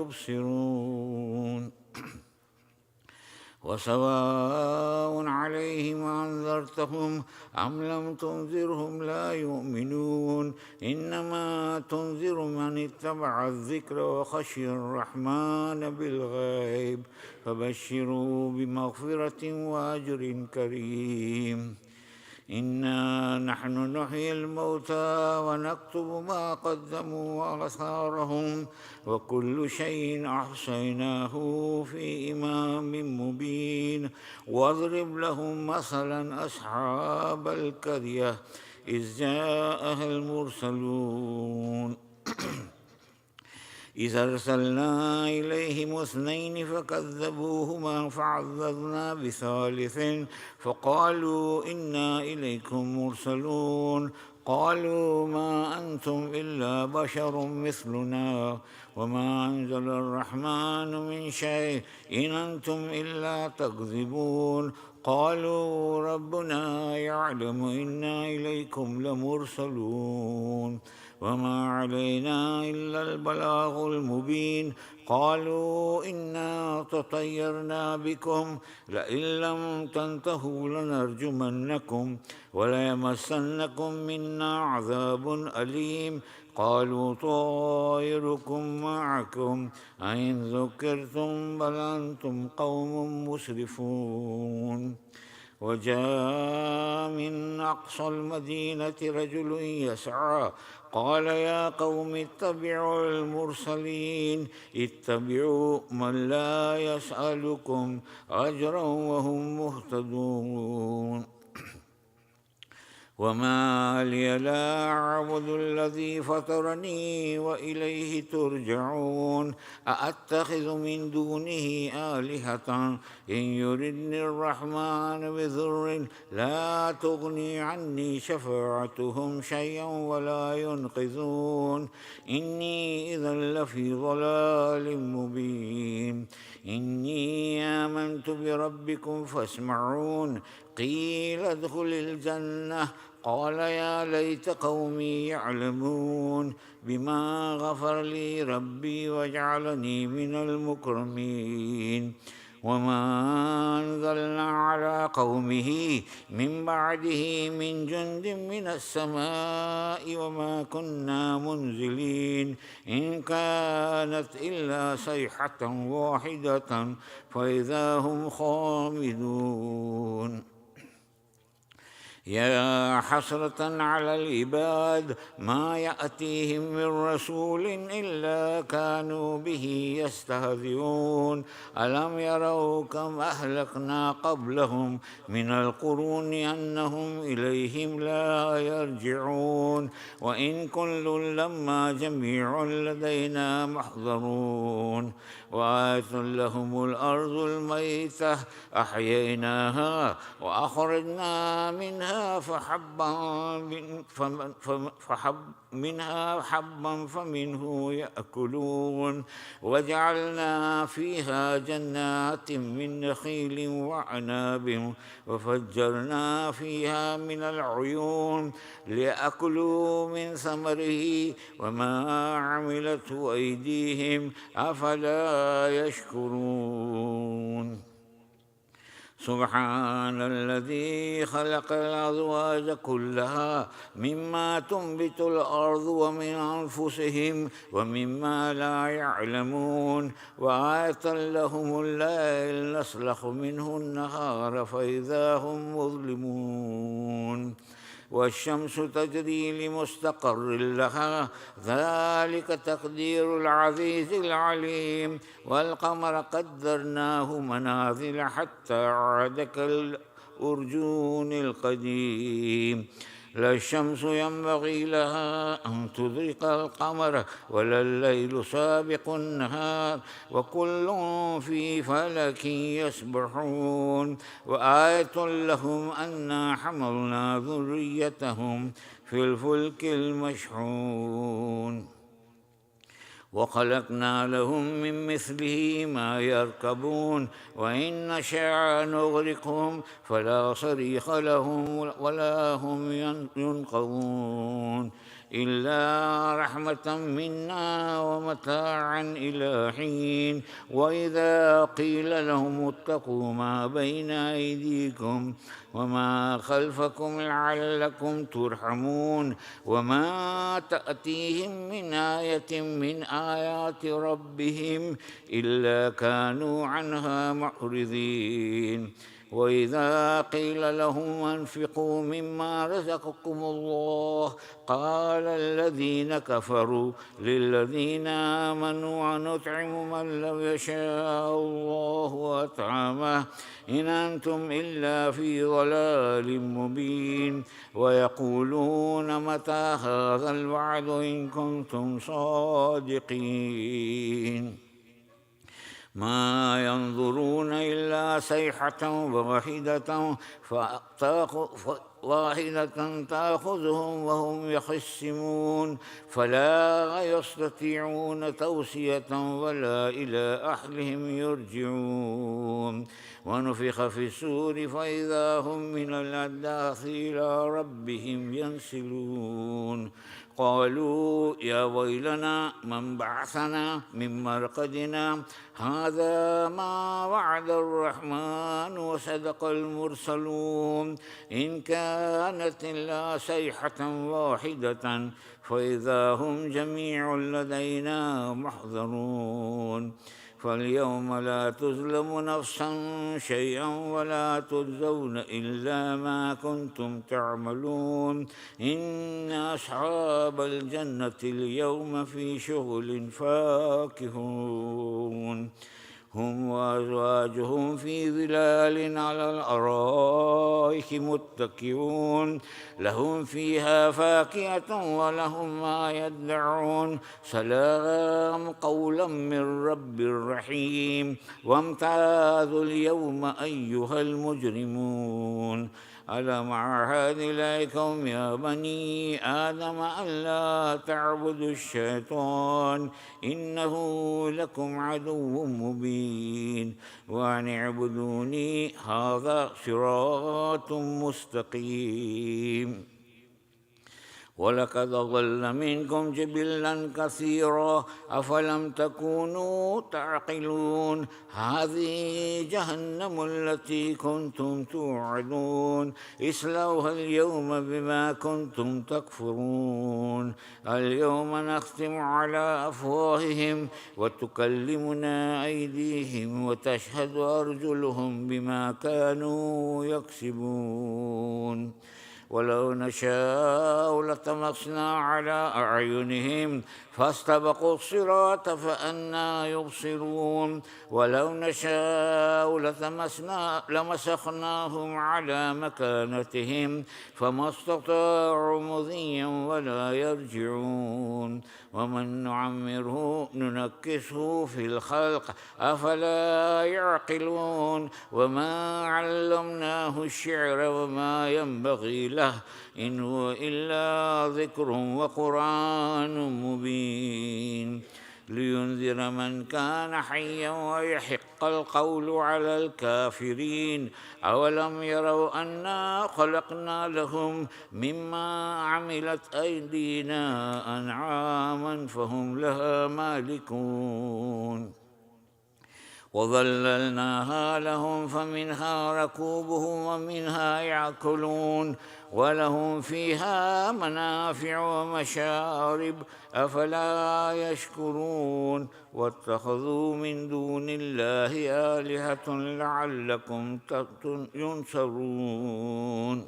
يبصرون وسواء عليهم أنذرتهم أم لم تنذرهم لا يؤمنون إنما تنذر من اتبع الذكر وخشي الرحمن بالغيب فبشروا بمغفرة وأجر كريم إنا نحن نحيي الموتى ونكتب ما قدموا وآثارهم وكل شيء أحصيناه في إمام مبين واضرب لهم مثلا أصحاب القرية إذ جاءها المرسلون إذ أرسلنا إليهم اثنين فكذبوهما فعززنا بثالث فقالوا إنا إليكم مرسلون قالوا ما أنتم إلا بشر مثلنا وما أنزل الرحمن من شيء إن أنتم إلا تكذبون قالوا ربنا يعلم إنا إليكم لمرسلون وما علينا إلا البلاغ المبين قالوا إنا تطيرنا بكم لئن لم تنتهوا لنرجمنكم وليمسنكم منا عذاب أليم قالوا طائركم معكم أئن ذكرتم بل أنتم قوم مسرفون وجاء من أقصى المدينة رجل يسعى قال يا قوم اتبعوا المرسلين اتبعوا من لا يسألكم أجرا وهم مهتدون وما لي لا أعبد الذي فطرني وإليه ترجعون أأتخذ من دونه آلهة إن يردني الرحمن بضر لا تغني عني شفاعتهم شيئا ولا ينقذون إني إذا لفي ضلال مبين إني آمنت بربكم فاسمعون قيل ادخل الجنة قال يا ليت قومي يعلمون بما غفر لي ربي وجعلني من المكرمين وما أنزلنا على قومه من بعده من جند من السماء وما كنا منزلين إن كانت إلا صيحة واحدة فإذا هم خامدون يا حسرة على العباد ما يأتيهم من رسول إلا كانوا به يستهزئون ألم يروا كم أهلكنا قبلهم من القرون أنهم إليهم لا يرجعون وإن كل لما جميع لدينا محضرون وآية لهم الأرض الميتة أحييناها وأخرجنا منها حبا فمنه يأكلون وجعلنا فيها جنات من نخيل وعناب وفجرنا فيها من العيون ليأكلوا من ثمره وما عملته أيديهم أفلا يشكرون سبحان الذي خلق الأزواج كلها مما تنبت الأرض ومن أنفسهم ومما لا يعلمون وآية لهم الليل نسلخ منه النهار فإذا هم مظلمون والشمس تجري لمستقر لها ذلك تقدير العزيز العليم والقمر قدرناه منازل حتى عاد كالأرجون القديم لا الشمس ينبغي لها أن تدرك القمر ولا الليل سابق النهار وكل في فلك يسبحون وآية لهم أنا حملنا ذريتهم في الفلك المشحون وخلقنا لهم من مثله ما يركبون وإن نشأ نغرقهم فلا صريخ لهم ولا هم ينقذون إلا رحمة منا ومتاعا إلى حين وإذا قيل لهم اتقوا ما بين أيديكم وما خلفكم لعلكم ترحمون وما تأتيهم من آية من آيات ربهم إلا كانوا عنها معرضين وإذا قيل لهم أنفقوا مما رزقكم الله قال الذين كفروا للذين آمنوا أنطعم من لو يشاء الله أطعمه إن أنتم إلا في ضلال مبين ويقولون متى هذا الوعد إن كنتم صادقين ما ينظرون إلا صيحة واحدة تأخذهم وهم يخصمون فلا يستطيعون توصية ولا إلى أهلهم يرجعون ونفخ في السور فإذا هم من الأجداث إلى ربهم ينسلون قالوا يا ويلنا من بعثنا من مرقدنا هذا ما وعد الرحمن وصدق المرسلون إن كانت إلا صيحة واحدة فإذا هم جميع لدينا محضرون فاليوم لا تظلم نفسا شيئا ولا تجزون إلا ما كنتم تعملون إن أصحاب الجنة اليوم في شغل فاكهون هم وأزواجهم في ظلال على الأرائك متكئون لهم فيها فاكهة ولهم ما يدعون سلام قولا من رب رحيم وامتازوا اليوم أيها المجرمون ألم أعهد إليكم يا بني آدم ألا تعبدوا الشيطان إنه لكم عدو مبين وأن اعبدوني هذا صراط مستقيم ولقد ضل منكم جبلا كثيرا أفلم تكونوا تعقلون هذه جهنم التي كنتم توعدون اصلوها اليوم بما كنتم تكفرون اليوم نختم على أفواههم وتكلمنا أيديهم وتشهد أرجلهم بما كانوا يكسبون ولو نشاء لطمسنا على أعينهم فاستبقوا الصراط فأنى يبصرون ولو نشاء لمسخناهم على مكانتهم فما استطاعوا مضيا ولا يرجعون ومن نعمره ننكسه في الخلق أفلا يعقلون وما علمناه الشعر وما ينبغي له إن هو إلا ذكر وقرآن مبين لينذر من كان حيا ويحق القول على الكافرين أولم يروا أنا خلقنا لهم مما عملت أيدينا أنعاما فهم لها مالكون وظللناها لهم فمنها ركوبهم ومنها يأكلون ولهم فيها منافع ومشارب أفلا يشكرون واتخذوا من دون الله آلهة لعلكم ينصرون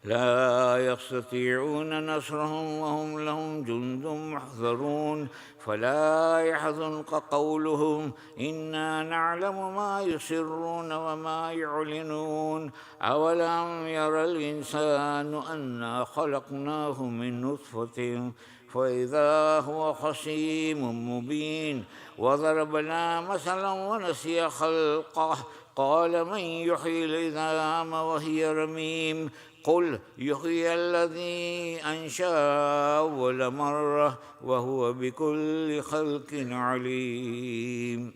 لا يستطيعون نصرهم وهم لهم جند محضرون فلا يحزنك قولهم إنا نعلم ما يسرون وما يعلنون أولم ير الإنسان أنا خلقناه من نطفة فإذا هو خصيم مبين وضربنا مثلا ونسي خلقه قال من يحيي العظام وهي رميم قل يحيي الذي أنشأ أول مرة وهو بكل خلق عليم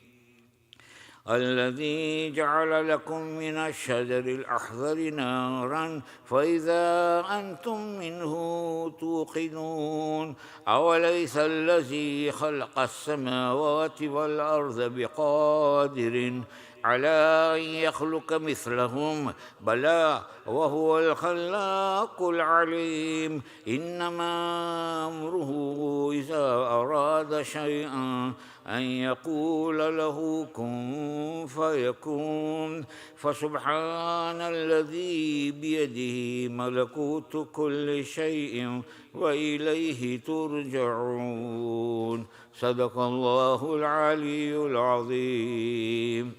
الذي جعل لكم من الشجر الأخضر نارا فإذا أنتم منه توقدون أوليس الذي خلق السماوات والأرض بقادر على أن يخلق مثلهم بلى وهو الخلاق العليم إنما أمره إذا أراد شيئا أن يقول له كن فيكون فسبحان الذي بيده ملكوت كل شيء وإليه ترجعون صدق الله العلي العظيم.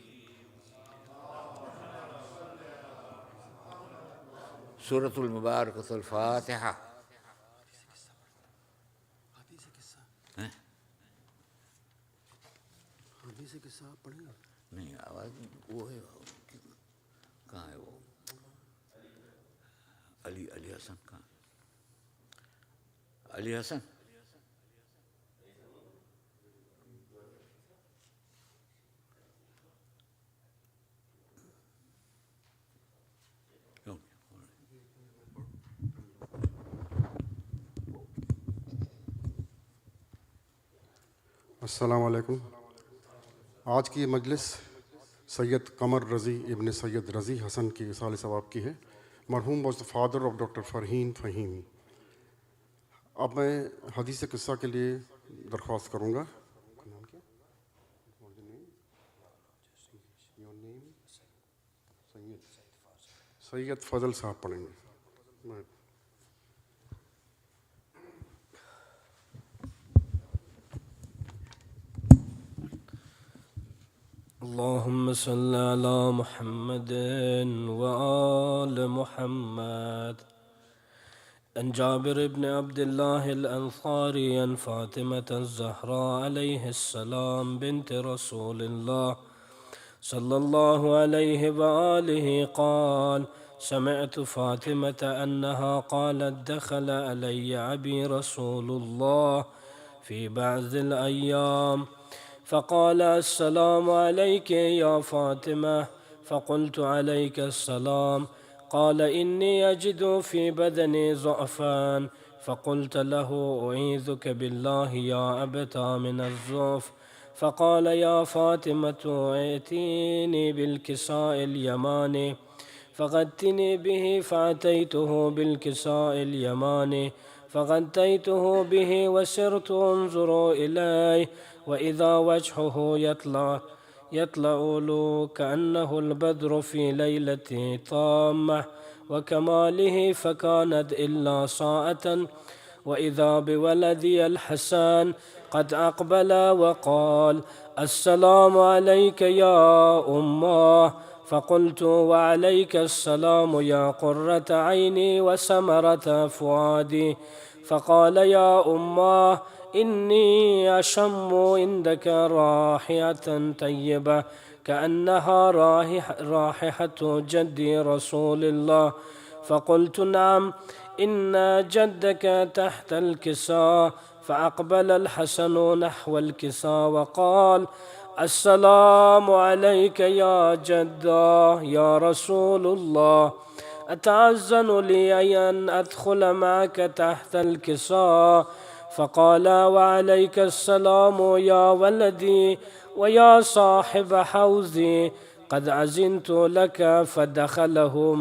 سورة المباركة الفاتحة. नहीं आवाज वो है कहाँ है वो अली अली हसन कहाँ अली हसन अस्सलाम वालेकुम। आज की मजलिस सैयद कमर रज़ी इब्न सैयद रज़ी हसन की इसाले सवाब की है। मरहूम was the father of doctor Fahim Fahim. अब मैं हदीस किस्सा के लिए दरख्वास्त करूँगा। सैयद फ़ज़ल साहब पढ़ेंगे। اللهم صل على محمد وآل محمد. عن جابر بن عبد الله الأنصاري عن فاطمة الزهراء عليه السلام بنت رسول الله صلى الله عليه وآله قال: سمعت فاطمة أنها قالت: دخل علي أبي رسول الله في بعض الأيام فقال: السلام عليك يا فاطمة. فقلت: عليك السلام. قال: إني أجد في بدني ضعفا. فقلت له: أعيذك بالله يا أبتا من الضعف. فقال: يا فاطمة ائتيني بالكساء اليماني فغدتني به. فأتيته بالكساء اليماني فغديته به وسرت أنظر إليه وإذا وجهه يطلع له كأنه البدر في ليلة طامة وكماله، فكانت إلا ساعة وإذا بولدي الحسن قد أقبل وقال: السلام عليك يا أماه. فقلت: وعليك السلام يا قرة عيني وسمرة فؤادي. فقال: يا أماه إني أشم عندك رائحة طيبة كأنها رائحة جدي رسول الله. فقلت: نعم، إن جدك تحت الكساء. فأقبل الحسن نحو الكساء وقال: السلام عليك يا جدا يا رسول الله. أتعزن لي أن أدخل معك تحت الكساء؟ فقال: وعليك السلام يا ولدي ويا صاحب حوزي، قد أذنت لك. فدخله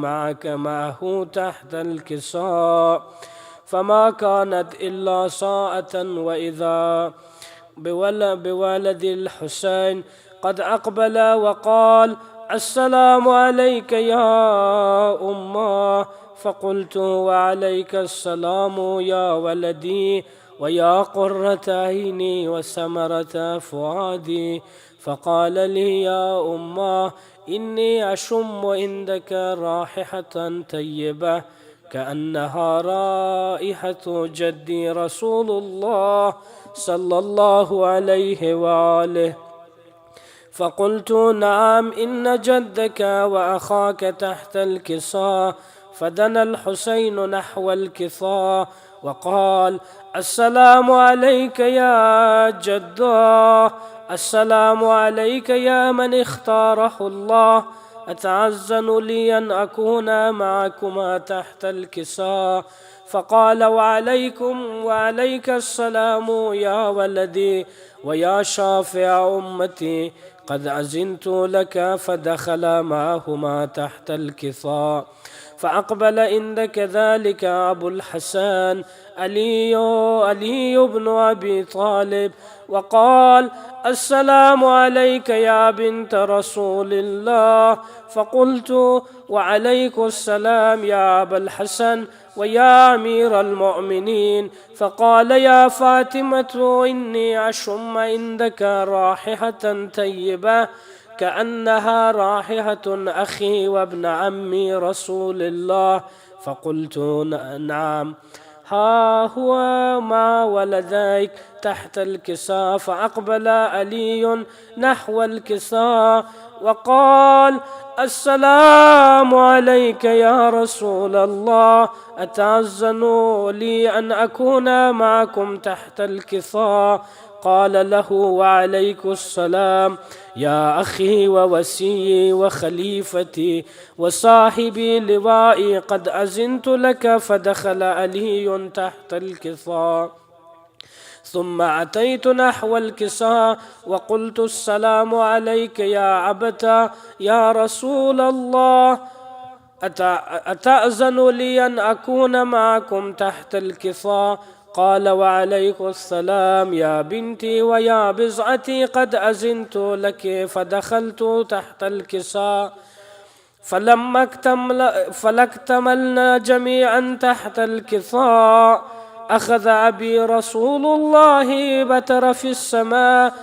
معه تحت الكساء، فما كانت إلا ساعة وإذا بولد الحسين قد أقبل وقال: السلام عليك يا أماه. فقلت: وعليك السلام يا ولدي ويا قرة عيني وسمرة فؤادي. فقال لي: يا أماه إني أشم عندك رائحة طيبة كأنها رائحة جدي رسول الله صلى الله عليه وآله. فقلت: نعم، إن جدك وأخاك تحت الكساء. فدنا الحسين نحو الكساء وقال: السلام عليك يا جده، السلام عليك يا من اختاره الله، أتعزن لي أن أكون معكما تحت الكساء. فقال وعليكم وعليك السلام يا ولدي ويا شافع أمتي، قد أذنت لك. فدخل معهما تحت الكساء. فأقبل عندك ذلك أبو الحسن علي بن أبي طالب وقال السلام عليك يا بنت رسول الله. فقلت وعليك السلام يا أبا الحسن ويا أمير المؤمنين. فقال يا فاطمة إني أشم عندك رائحة طيبة كأنها رائحة أخي وابن عمي رسول الله. فقلت نعم، ها هو ما ولديك تحت الكساء. فأقبل علي نحو الكساء وقال السلام عليك يا رسول الله، أتعزن لي أن أكون معكم تحت الكساء؟ قال له وعليك السلام يا أخي ووسيي وخليفتي وصاحبي لوائي، قد أذنت لك. فدخل علي تحت الكساء. ثم أتيت نحو الكساء وقلت السلام عليك يا أبتا يا رسول الله، أتأذن لي أن أكون معكم تحت الكساء؟ قال وعليك السلام يا بنتي ويا بضعتي، قد أذنت لك. فدخلت تحت الكساء. فلما اكتملنا جميعا تحت الكساء أخذ أبي رسول الله بتر في السماء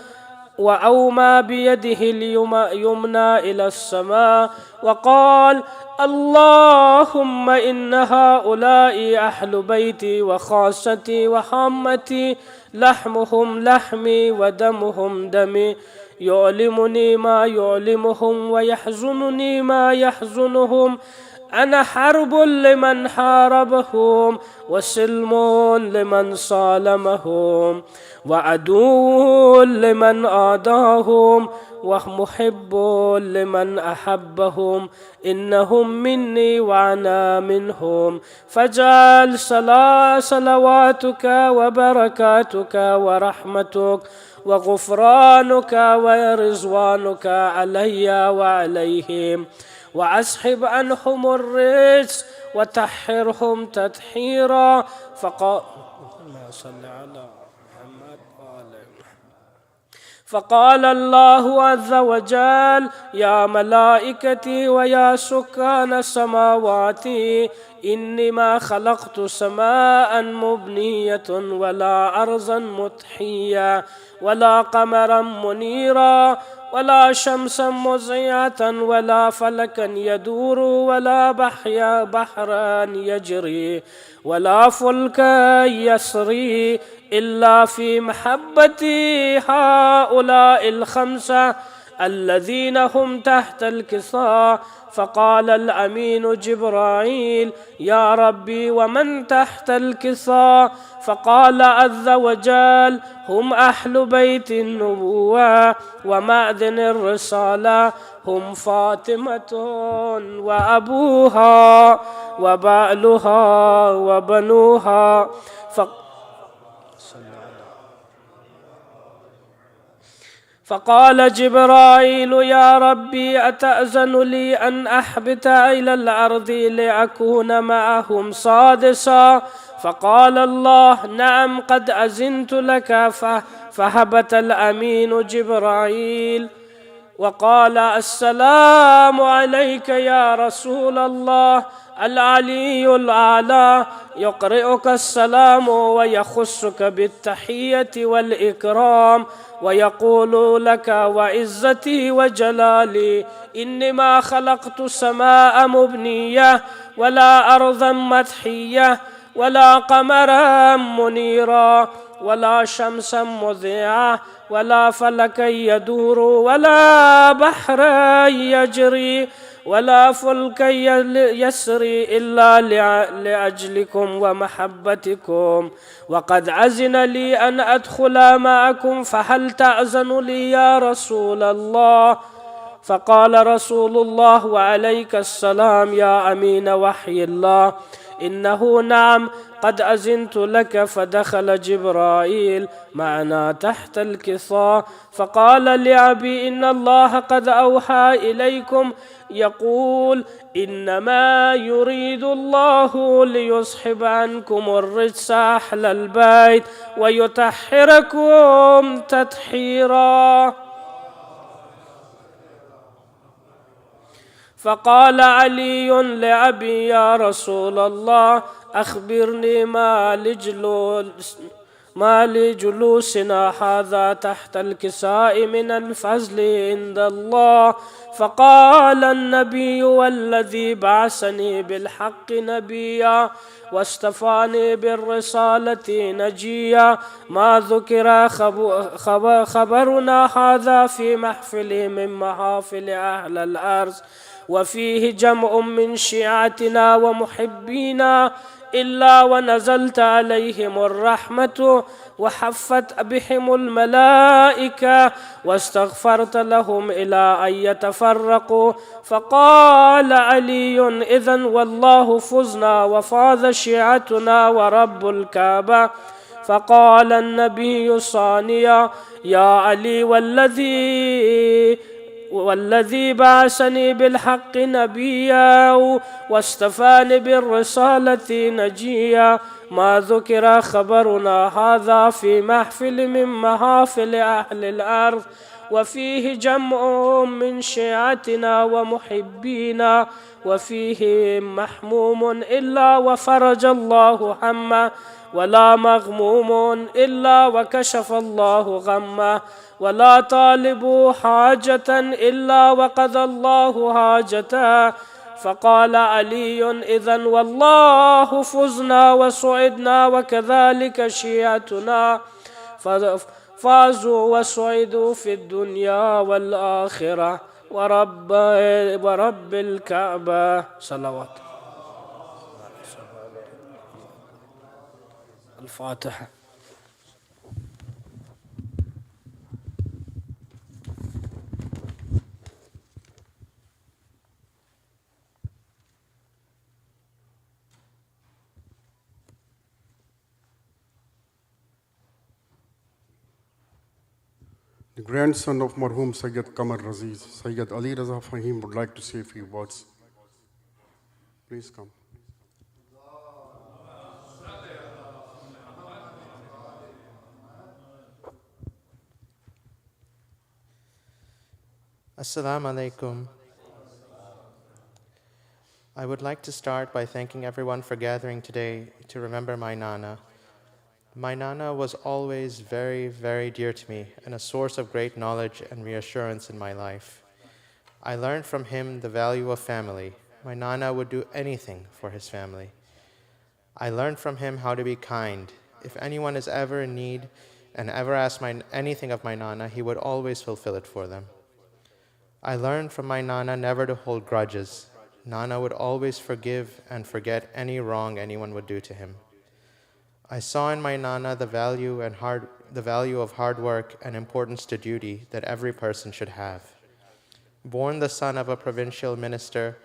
وأومى بيده اليمنى إلى السماء وقال اللهم إن هؤلاء أهل بيتي وخاصتي وحمتي، لحمهم لحمي ودمهم دمي، يؤلمني ما يؤلمهم ويحزنني ما يحزنهم. أنا حرب لمن حاربهم وسلم لمن صالمهم وعدو لمن آداهم ومحب لمن أحبهم. إنهم مني وأنا منهم. فاجعل صلواتك وبركاتك ورحمتك وغفرانك ورضوانك علي وعليهم، وأسحب عنهم الرجس وطهرهم تطهيرا. فقال الله عز وجل يا ملائكتي ويا سكان سماواتي، إني ما خلقت سماء مبنية ولا أرضا مطحية ولا قمرا منيرا ولا شمسا مضيئة ولا فلكا يدور ولا بحرا يجري ولا فلكا يسري إلا في محبتي هؤلاء الخمسة الذين هم تحت الكساء. فقال الأمين جبرائيل يا ربي ومن تحت الكساء؟ فقال عز وجل هم أهل بيت النبوة ومعدن الرسالة، هم فاطمة وأبوها وبعلها وبنوها. فقال جبرائيل يا ربي أتأذن لي أن أحبط إلى الأرض لأكون معهم سادسا؟ فقال الله نعم قد أذنت لك. فهبط الأمين جبرائيل وقال السلام عليك يا رسول الله. العلي الأعلى يقرئك السلام ويخصك بالتحية والإكرام ويقول لك وعزتي وجلالي إني ما خلقت سماء مبنية ولا أرضا مدحية ولا قمرا منيرا ولا شمسا مضيئة ولا فلكا يدور ولا بحرا يجري ولا فلك يسري إلا لأجلكم ومحبتكم، وقد أذن لي أن أدخل معكم، فهل تأذن لي يا رسول الله؟ فقال رسول الله وعليك السلام يا أمين وحي الله: إنه نعم قد أذنت لك. فدخل جبرائيل معنا تحت الكساء فقال لأبي: إن الله قد أوحى إليكم يقول: إنما يريد الله ليصحب عنكم الرجس أهل البيت ويطهركم تطهيرا. فقال علي لأبي: يا رسول الله، أخبرني ما لجلوسنا هذا تحت الكساء من الفضل عند الله. فقال النبي: والذي بعثني بالحق نبيا واصطفاني بالرسالة نجيا، ما ذكر خبرنا هذا في محفل من محافل أهل الأرض، وفيه جمع من شيعتنا ومحبينا، إلا ونزلت عليهم الرحمة وحفت بهم الملائكة واستغفرت لهم إلى أن يتفرقوا. فقال علي: إذن والله فزنا وفاز شيعتنا ورب الكعبة. فقال النبي ثانيا: يا علي، والذي بعثني بالحق نبيا واصطفاني بالرسالة نجيا، ما ذكر خبرنا هذا في محفل من محافل أهل الأرض، وفيه جمع من شيعتنا ومحبينا، وفيه محموم إلا وفرج الله همه، ولا مغموم إلا وكشف الله غمه، ولا طالب حاجة إلا وقضى الله حاجته. فقال علي: إذن والله فزنا وسعدنا، وكذلك شيعتنا فازوا وسعدوا في الدنيا والآخرة، ورب الكعبة. صلوات. الفاتحة. The grandson of Marhum Sayyid Qamar Razi, Sayyid Ali Raza Fahim, would like to say a few words. Please come. Assalamu alaikum. I would like to start by thanking everyone for gathering today to remember my Nana. My Nana was always very, very dear to me and a source of great knowledge and reassurance in my life. I learned from him the value of family. My Nana would do anything for his family. I learned from him how to be kind. If anyone is ever in need and ever asks anything of my Nana, he would always fulfill it for them. I learned from my Nana never to hold grudges. Nana would always forgive and forget any wrong anyone would do to him. I saw in my Nana the value of hard work and importance to duty that every person should have. Born the son of a provincial minister,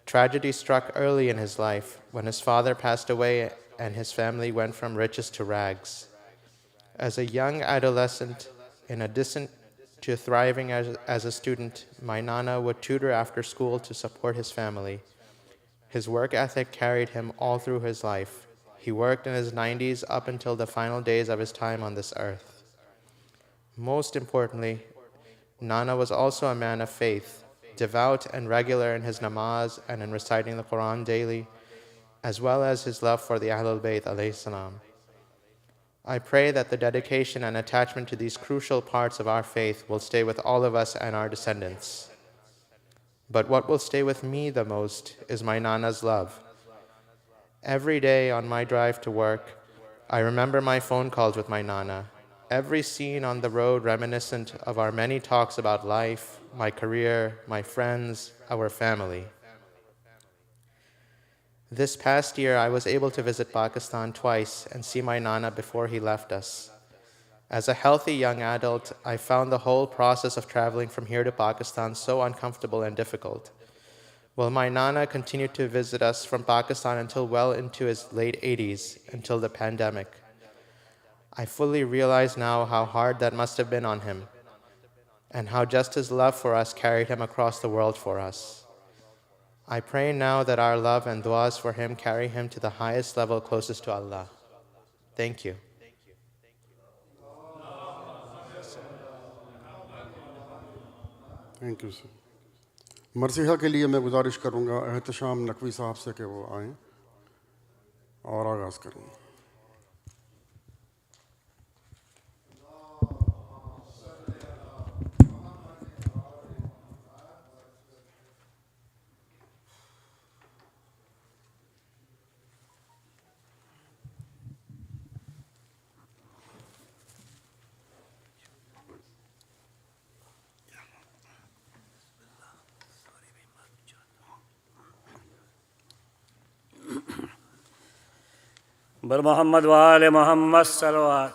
tragedy struck early in his life when his father passed away and his family went from riches to rags. As a young adolescent, in addition to thriving as a student, my Nana would tutor after school to support his family. His work ethic carried him all through his life. He worked in his 90s up until the final days of his time on this earth. Most importantly, Nana was also a man of faith, devout and regular in his namaz and in reciting the Quran daily, as well as his love for the Ahlul Bayt alayhi salam. I pray that the dedication and attachment to these crucial parts of our faith will stay with all of us and our descendants. But what will stay with me the most is my Nana's love. Every day on my drive to work, I remember my phone calls with my Nana. every scene on the road reminiscent of our many talks about life, my career, my friends, our family. This past year, I was able to visit Pakistan twice and see my Nana before he left us. As a healthy young adult, I found the whole process of traveling from here to Pakistan so uncomfortable and difficult. Well, my Nana continued to visit us from Pakistan until well into his late 80s, until the pandemic. I fully realize now how hard that must have been on him, and how just his love for us carried him across the world for us. I pray now that our love and du'as for him carry him to the highest level closest to Allah. Thank you. Thank you sir. مرثیہ کے لیے میں گزارش کروں گا احتشام نقوی صاحب سے کہ وہ آئیں اور آغاز کریں. بر محمد وآل محمد صلوات.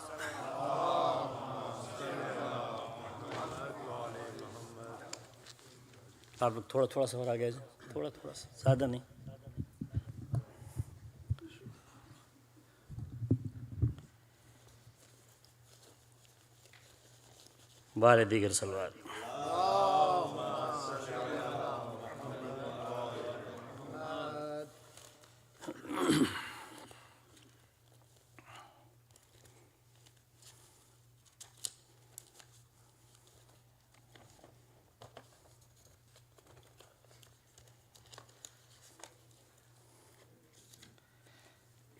آپ لوگ تھوڑا سا اور آگے جائیں، تھوڑا سا، زیادہ نہیں. بارے دیگر صلوات.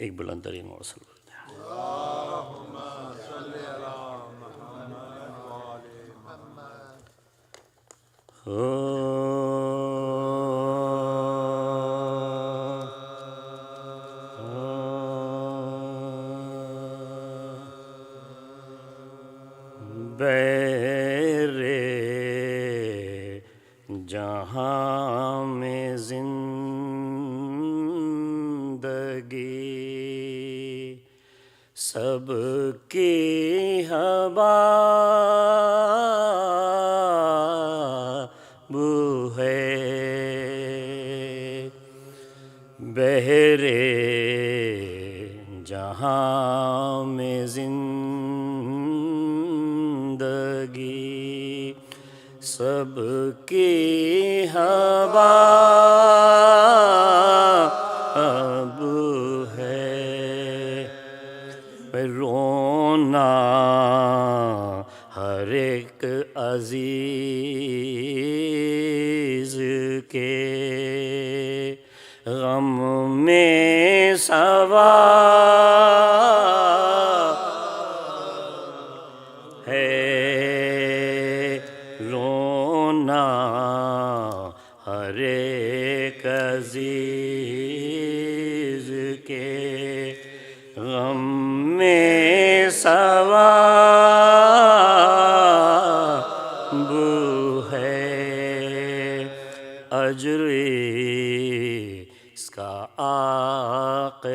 ایک بلند ترین اور صلوات. بہرے جہاں میں زندگی سب کی حباب ہے، بہرے جہاں میں زندگی سب کی حباب ہے. رونا ہر ایک عزیز کے غم میں سوار ہے، رونا ہر ایک عزیز کے غم میں ثواب ہے. اجر اس کا عاقبت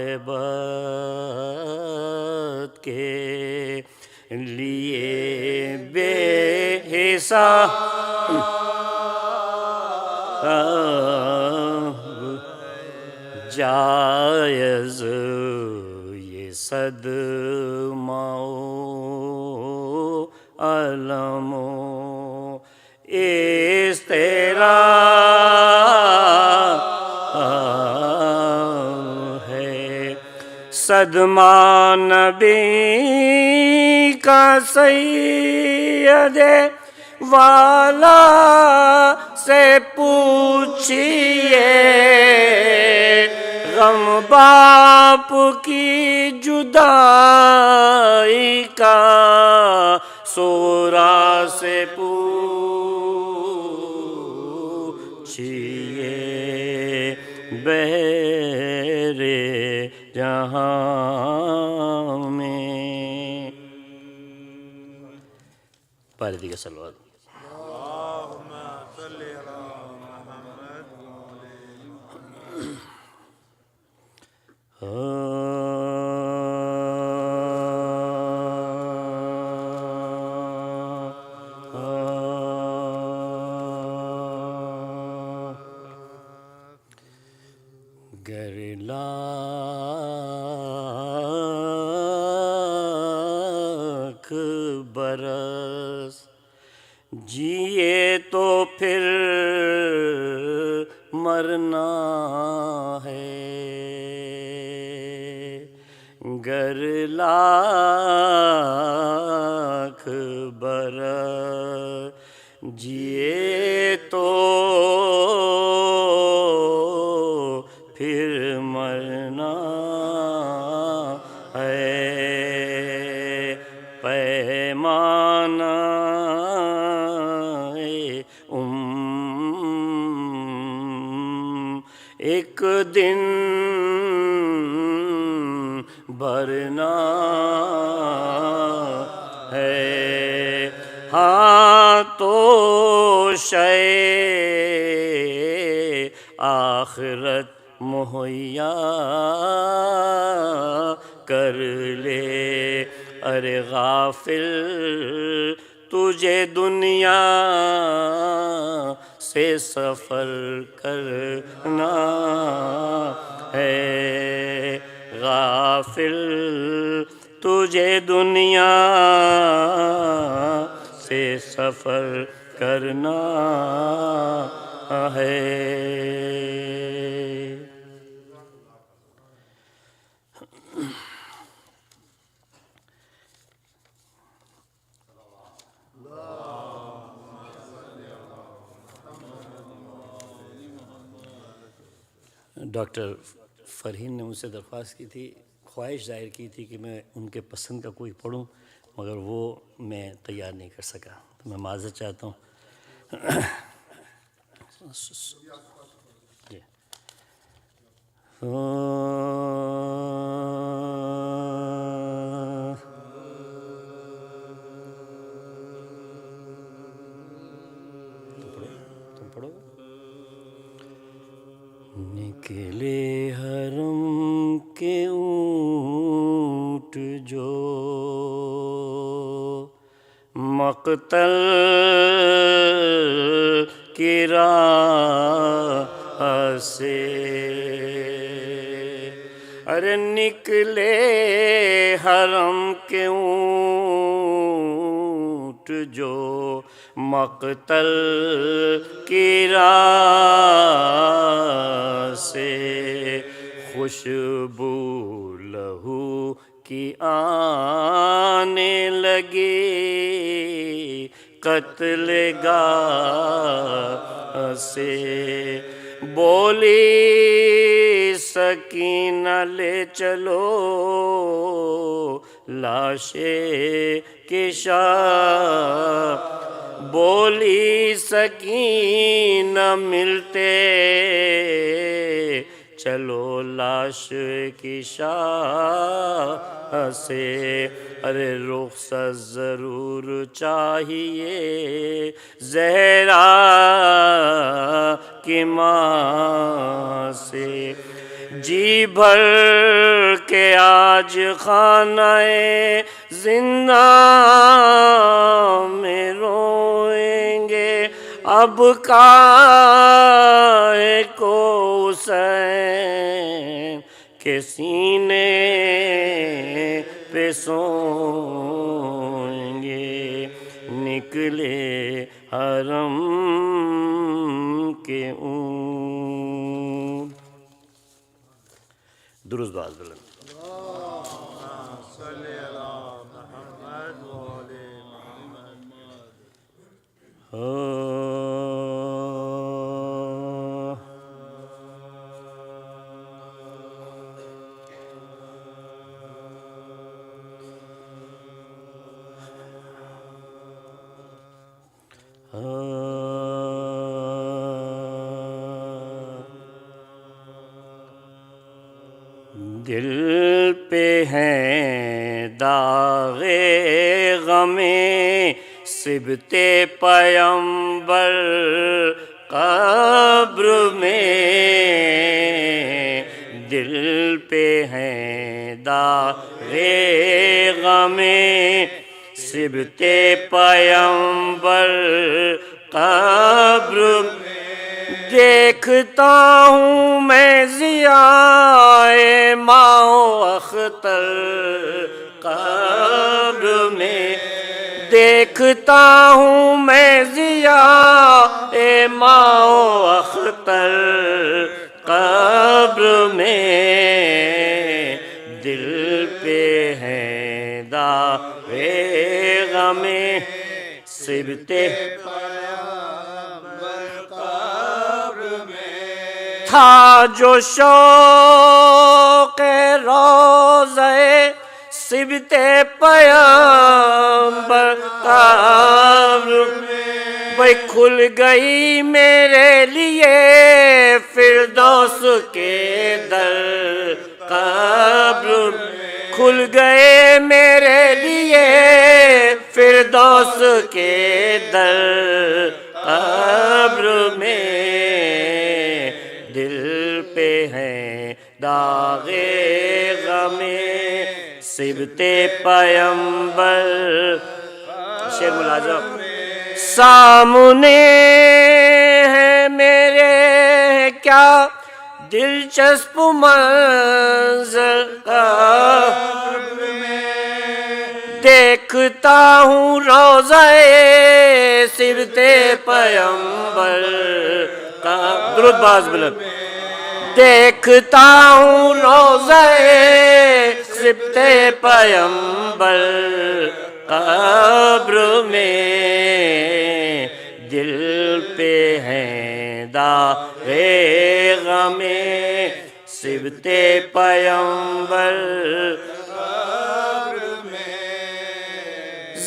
کے لیے بے حساب جائز یہ صدمہ و علم و اضطراب ہے. صدمہ نبی کا سید والا سے پوچھئے، غم باپ کی جدائی کا سورا سے پوچھئے، بہرے جہاں میں پارے دیگر صلوات. گر لاکھ برس جیے تو پھر مرنا ہے، گر لاکھ برس جیے تو پھر مرنا ہے، پیمانہ ایک دن بھرنا ہے. ہاں تو شے آخرت مہیا کر لے، ارے غافل تجھے دنیا سے سفر کرنا ہے، غافل تجھے دنیا سے سفر کرنا ہے. ڈاکٹر فرحین نے مجھ سے درخواست کی تھی، خواہش ظاہر کی تھی کہ میں ان کے پسند کا کوئی پڑھوں، مگر وہ میں تیار نہیں کر سکا، تو میں معذرت چاہتا ہوں. جی. تم پڑھو. نکلے حرم کے اونٹ جو مقتل کی راہ سے، ارے نکلے حرم کے اونٹ جو مقتل کی راہ سے، خوشبو لہو کی آنے لگی قتل گاہ سے. بولی سکینہ لے چلو لاشے کی شاہ، بولی سکینہ ملتے چلو لاش کی شاہ سے. ارے رخصت ضرور چاہیے زہرا کی ماں سے، جی بھر کے آج خانہ زندہ میں روئیں گے، اب کائے کو حسین کے سینے پہ سوئیں گے. نکلے حرم کے اونٹ. درست باز بلند. دل پہ ہیں داغ غم صبت پیمبر قبر میں دل پہ ہیں داغ غم صبت پیمبر قبر دیکھتا ہوں میں ضیاء ماں و اختر قبر میں دیکھتا ہوں میں ضیاء ماں و اختر قبر میں دل پہ ہیں داغ غم صبت تھا جو شوق روضہ صبت پیمبر قبر بھئی کھل گئی میرے لیے فردوس کے در قبر کھل گئے میرے لیے فردوس کے در قبر میں دل پہ ہیں داغ غم صبت پیمبر شعر ملازم سامنے ہے میرے کیا دلچسپ منظر دیکھتا ہوں روضہ صبت پیمبر کا درود باز بلند دیکھتا ہوں روضہ صبت پیمبر قبر میں دل پہ ہیں داغ غم صبت پیمبر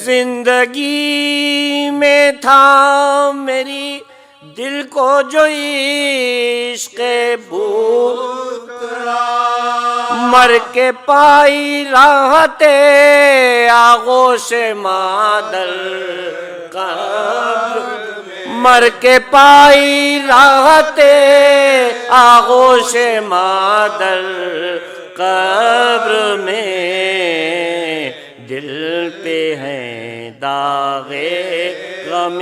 زندگی میں تھا میری دل کو جو عشق بوترا مر کے پائی راحت آغوش مادر قبر مر کے پائی راحت آغوش مادر قبر میں دل پہ ہیں داغ غم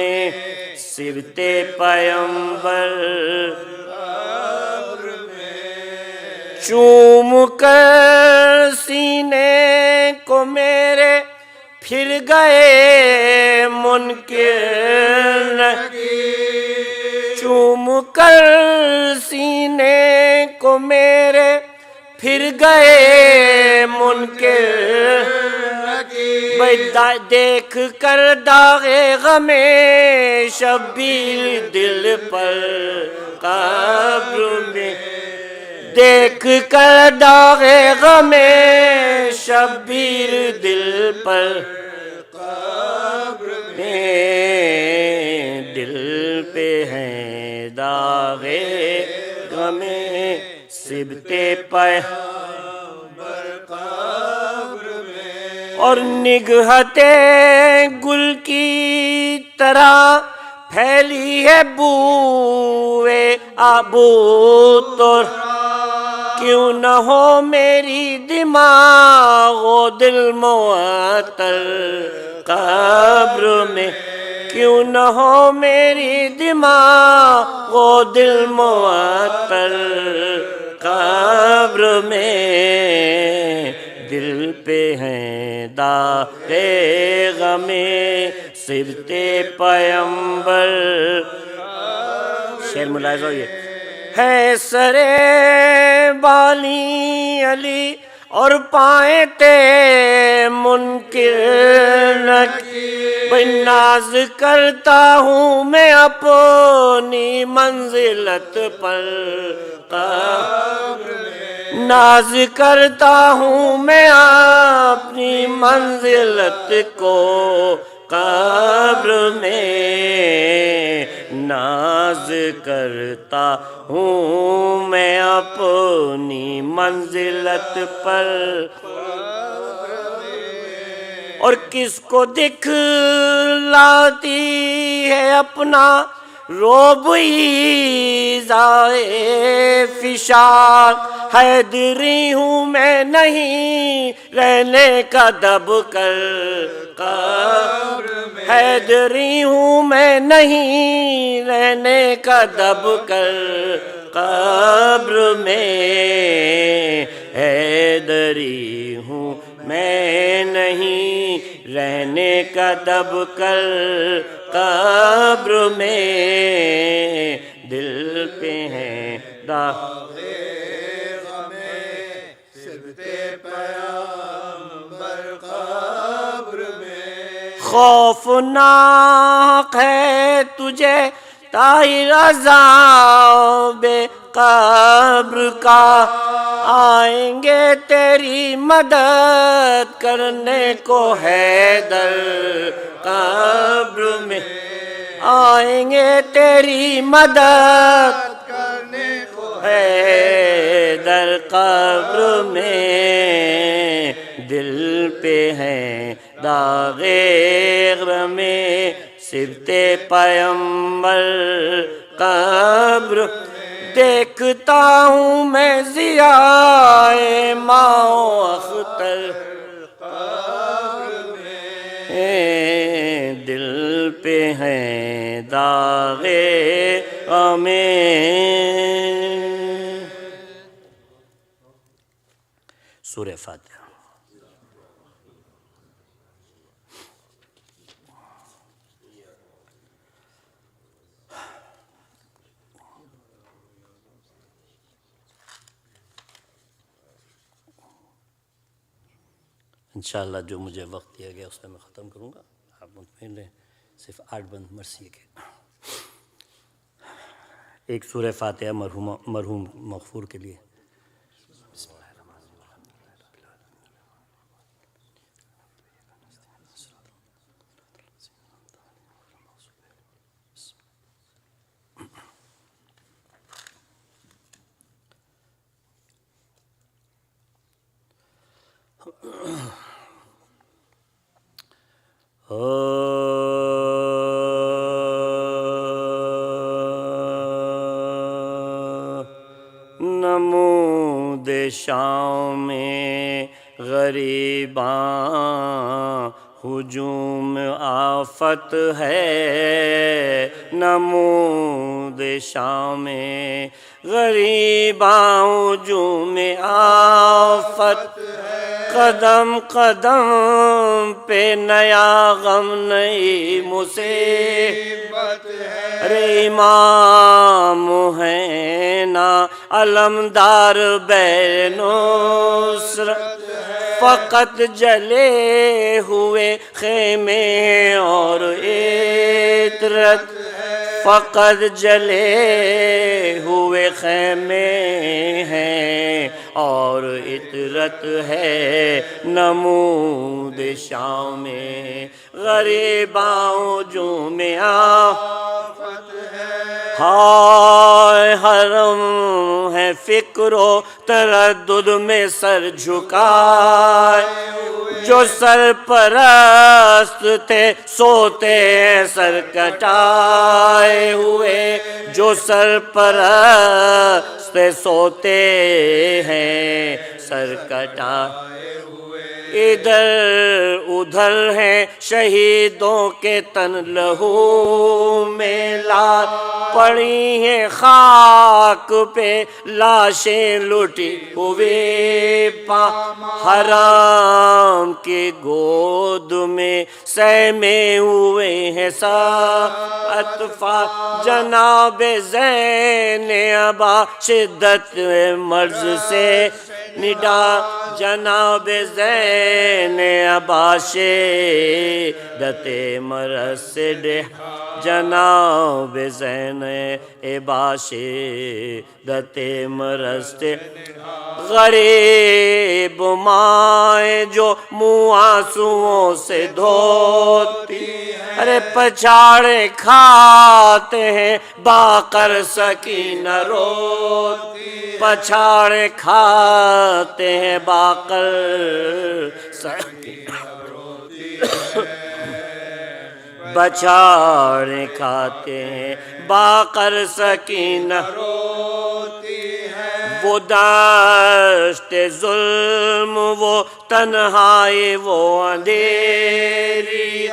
صبت پیمبر چوم کر سینے کو میرے پھر گئے منکر چوم کر سینے کو میرے پھر گئے منکر دیکھ کر داغ غم شبیر دل پر قبر میں دیکھ کر داغ غم شبیر دل پر قبر میں دل پہ ہیں داغ غم صبت پیمبر اور نگہت گل کی طرح پھیلی ہے بوئے ابوتر کیوں نہ ہو میری دماغ و دل معطل قبر میں کیوں نہ ہو میری دماغ و دل معطل قبر میں دل پہ ہیں داغ غم صبت پیمبر شعر ملاحظہ ہوئی ہے سرے بالی علی اور پائیں تے منکر بھئی ناز کرتا ہوں میں اپنی منزلت پر ناز کرتا ہوں میں اپنی منزلت کو قبر میں ناز کرتا ہوں میں اپنی منزلت پر اور کس کو دکھلاتی ہے اپنا روبئی زائے فشار. حیدری ہوں میں نہیں رہنے کا دب کر قبر میں, حیدری ہوں میں نہیں رہنے کا دب کر قبر میں, حیدری ہوں میں نہیں رہنے کا دب کر قبر میں, دل پہ ہے داغ خوفناک ہے تجھے طاہر عذاب قبر کا, آئیں گے تیری مدد کرنے کو حیدر قبر میں, آئیں گے تیری مدد کرنے کو حیدر قبر میں, دل پہ ہے داغ غم صبط پیمبر قبر, دیکھتا ہوں میں ضیاء ماں و اختر قبر میں, دل پہ ہے داغ غم. سورہ فاتحہ. انشاءاللہ جو مجھے وقت دیا گیا اس میں ختم کروں گا, آپ مطمئن رہیں. صرف 8 بند مرثیے کے. ایک سورہ فاتحہ مرحوم مغفور کے لیے. بسم اللہ الرحمن الرحیم. نمود شام غریباں ہجوم آفت ہے, نمود شام غریباں ہجوم آفت ہے, قدم قدم پہ نیا غم نئی مصیبت ہے, ارے امام ہے نا علمدار بے نصرت, فقط جلے ہوئے خیمے اور عطرت, فقط جلے ہوئے خیمے ہیں اور عطرت ہے, نمود شام غریباں جو میں آفت ہے. ہائے حرم ہے فکر و تردد میں سر جھکائے, جو سرپرست تھے سوتے ہیں سر کٹائے ہوئے, جو سرپرست تھے سوتے ہیں سر کٹائے ہوئے, ادھر ادھر ہیں شہیدوں کے تن لہو میں لال پڑی ہیں, خاک پہ لاشیں لٹی ہوئے پا, حرام کی گود میں سہمے ہوئے ہیں سب اطفال, جناب زین ابا شدت مرض سے نڈا, جناب زین ابا شدت مرض سے ڈھا, جناب زین ابا شدت مرض سے, غریب مائیں جو منہ آنسوؤں سے دھوتی, ارے پچھاڑے کھاتے ہیں باقر سکینہ روتی, پچھاڑے کھاتے ہیں باقر سکینہ روتی بچھاڑے کھاتے ہیں باقر سکینہ وہ دشت ظلم وہ تنہائی وہ اندھیری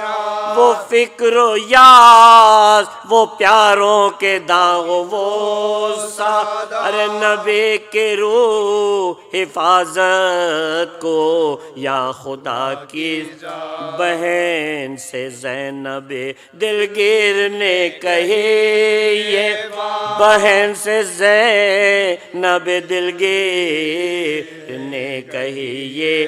وہ فکر و یاس وہ پیاروں کے داغ وہ ارے نبی کے روح حفاظت کو یا خدا کی بہن سے زینب دلگیر نے کہی یہ بہن سے زینب دلگیر نے کہی یہ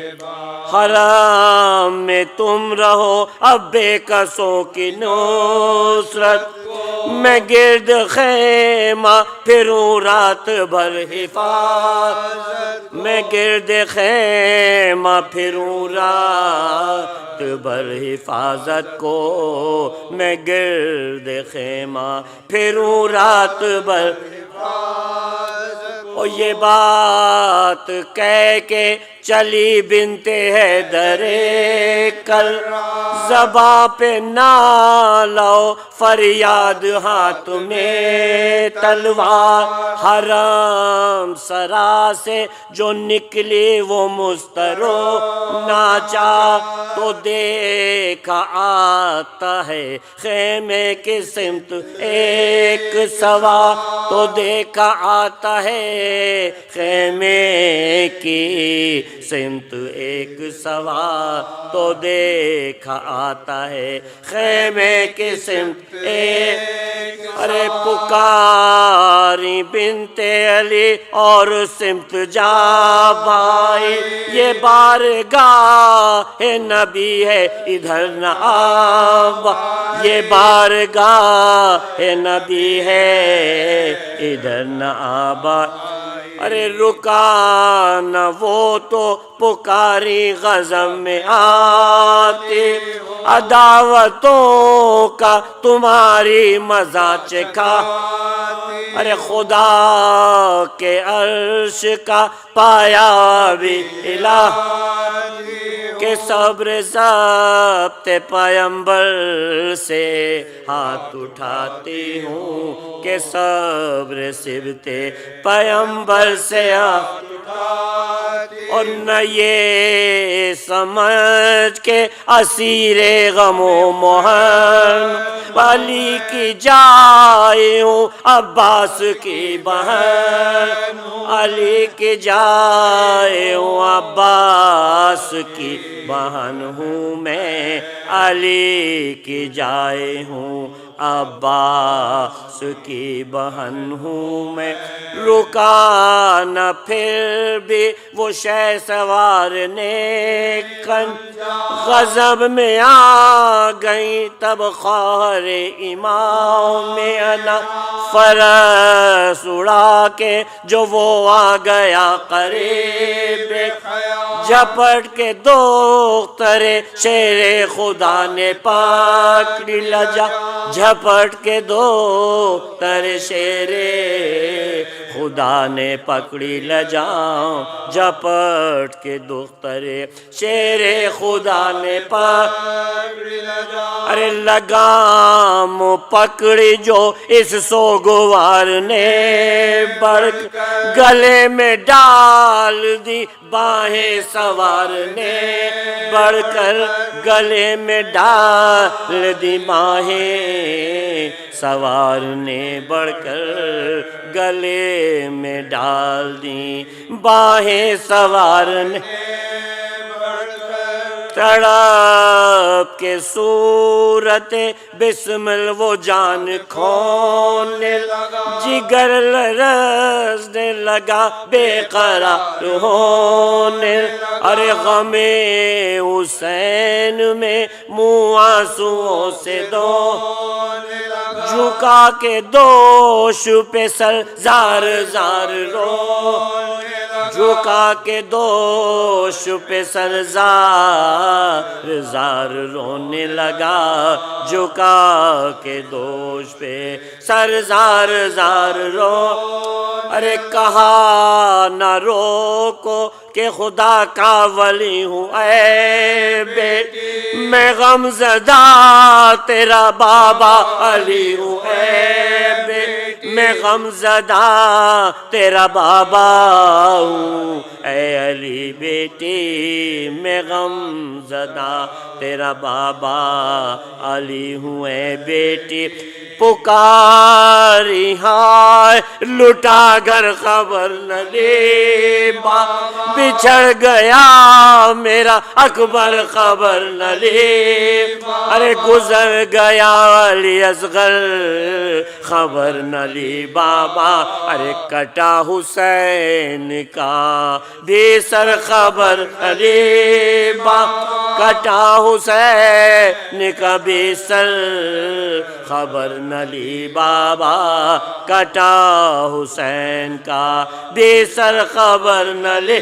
حرام میں تم رہو اب بے کسوں کی نصرت میں گرد خیمہ پھروں رات بھر حفاظت میں گرد خیمہ پھروں رات بھر حفاظت کو میں گرد خیمہ پھروں رات بھر اور یہ بات کہہ کے چلی بنت حیدر کل زباں پہ نہ لاؤ فریاد ہاتھ میں تلوار حرم سرا سے جو نکلی وہ مسترو ناچا تو دیکھا آتا ہے خیمے کی سمت ایک سوا تو دیکھا آتا ہے خیمے کی سمت ایک سوا تو دیکھا آتا ہے خیمے کی سمت ایک ارے پکاری بنت علی اور سمت جا بھائی یہ بارگاہ نبی ہے ادھر نہ آبا یہ بارگاہ نبی ہے ادھر نہ آبا ارے رکا نہ وہ تو پکاری غضب میں آتی عداوتوں کا تمہاری مزہ چکھا ارے خدا کے عرش کا پایا بھی الہ کہ صبر ضبط پیمبر سے ہاتھ اٹھاتی ہوں کہ صبر ضبط پیمبر سے ہاتھ اور نہ یہ سمجھ کے اسیر غم و محن علی کی جائے ہوں عباس کی بہن علی کی جائے ہوں عباس کی بہن ہوں میں علی کی جائے ہوں عباس کی بہن ہوں میں رکا نہ پھر بھی وہ شہ سوار نے کن غضب میں آ گئی تب خواہر امام میں انا فرس اڑا کے جو وہ آ گیا قریب جھپٹ کے دختر شیر خدا نے پکڑ لجا جھپٹ کے دختر شیر خدا نے پکڑی لجاؤں جھپٹ کے دختر شیر خدا نے پکڑی لجاؤں ارے لگام پکڑی جو اس سوگوار نے بڑھ گلے میں ڈال دی باہیں سوار نے بڑھ کر گلے میں ڈال دی باہیں سوار نے بڑھ کر گلے میں ڈال دی باہیں سوار نے تڑپ کے صورت بسمل وہ جان کھونے جگر لرزنے لگا بے قرار ہونے ارے غم حسین میں منہ آنسوؤں سے جھکا کے دوش پہ سر زار زار رو جھکا کے دوش پہ سر زار زار رونے لگا، جھکا کے دوش پہ سر زار زار رو، ارے کہا نہ روکو کہ خدا کا ولی ہوں اے بیٹی، میں غم زدہ تیرا بابا علی ہوں اے بیٹی، میں غم زدہ تیرا بابا ہوں اے علی بیٹی، میں غم زدہ تیرا بابا علی ہوں اے بیٹی، پکاری ہائے لٹا گھر خبر نہ لے، بچھڑ گیا میرا اکبر خبر نہ لے، ارے گزر گیا علی اصغر خبر نہ لی بابا، ارے کٹا حسین کا بھی سر خبر نہ لی بابا، کٹا حسین کا بھی سر خبر نہ لی بابا، کٹا حسین کا بھی سر خبر نہ لی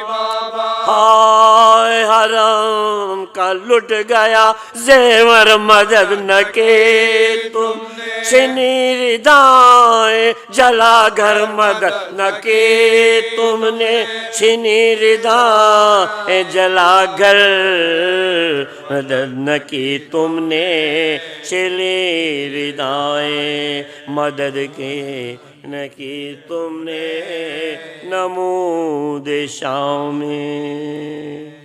بابا، ہائے حرم کا لٹ گیا زیور مدد نہ کے تم، چھنی ردائیں جلا گھر مدد نہ کے تم نے، چھنی ردائیں جلا گھر مدد نہ کی تم نے، چھلی ردائیں مدد کی نہ کی تم نے، نمود شام میں۔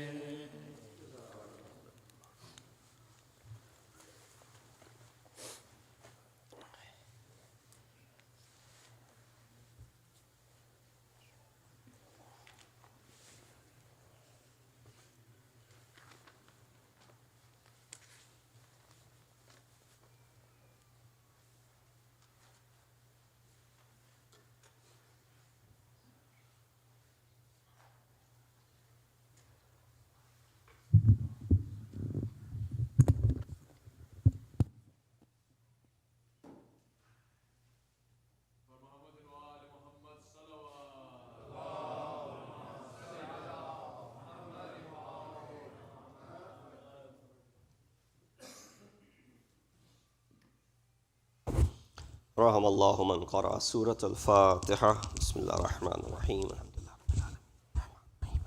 رحم اللہ من قرأ سورة الفاتحہ۔ بسم اللہ الرحمن الرحیم، الحمد للہ رب العالمین۔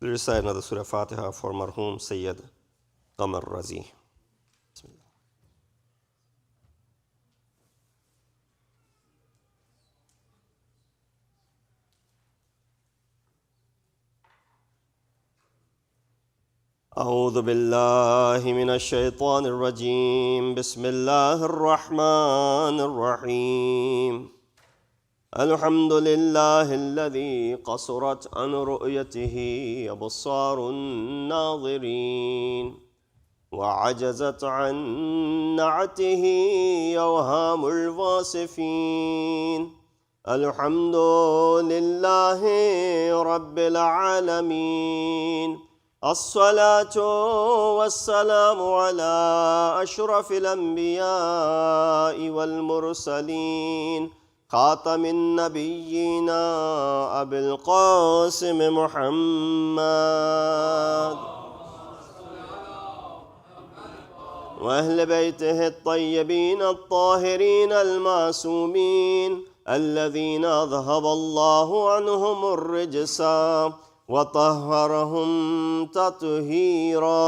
Please recite another Surah Fatiha for Marhum Sayyid Qamar Razi. أعوذ بالله من الشيطان الرجيم، بسم الله الرحمن الرحيم، الحمد لله الذي قصرت عن رؤيته أبصار الناظرين وعجزت عن نعته أوهام الواصفين، الحمد لله رب العالمين، الصلاة والسلام على أشرف الأنبياء والمرسلين، خاتم النبيين أبي القاسم محمد وأهل بيته الطيبين الطاهرين المعصومين، الذين أذهب الله عنهم الرجس وطهرهم تطهيرا۔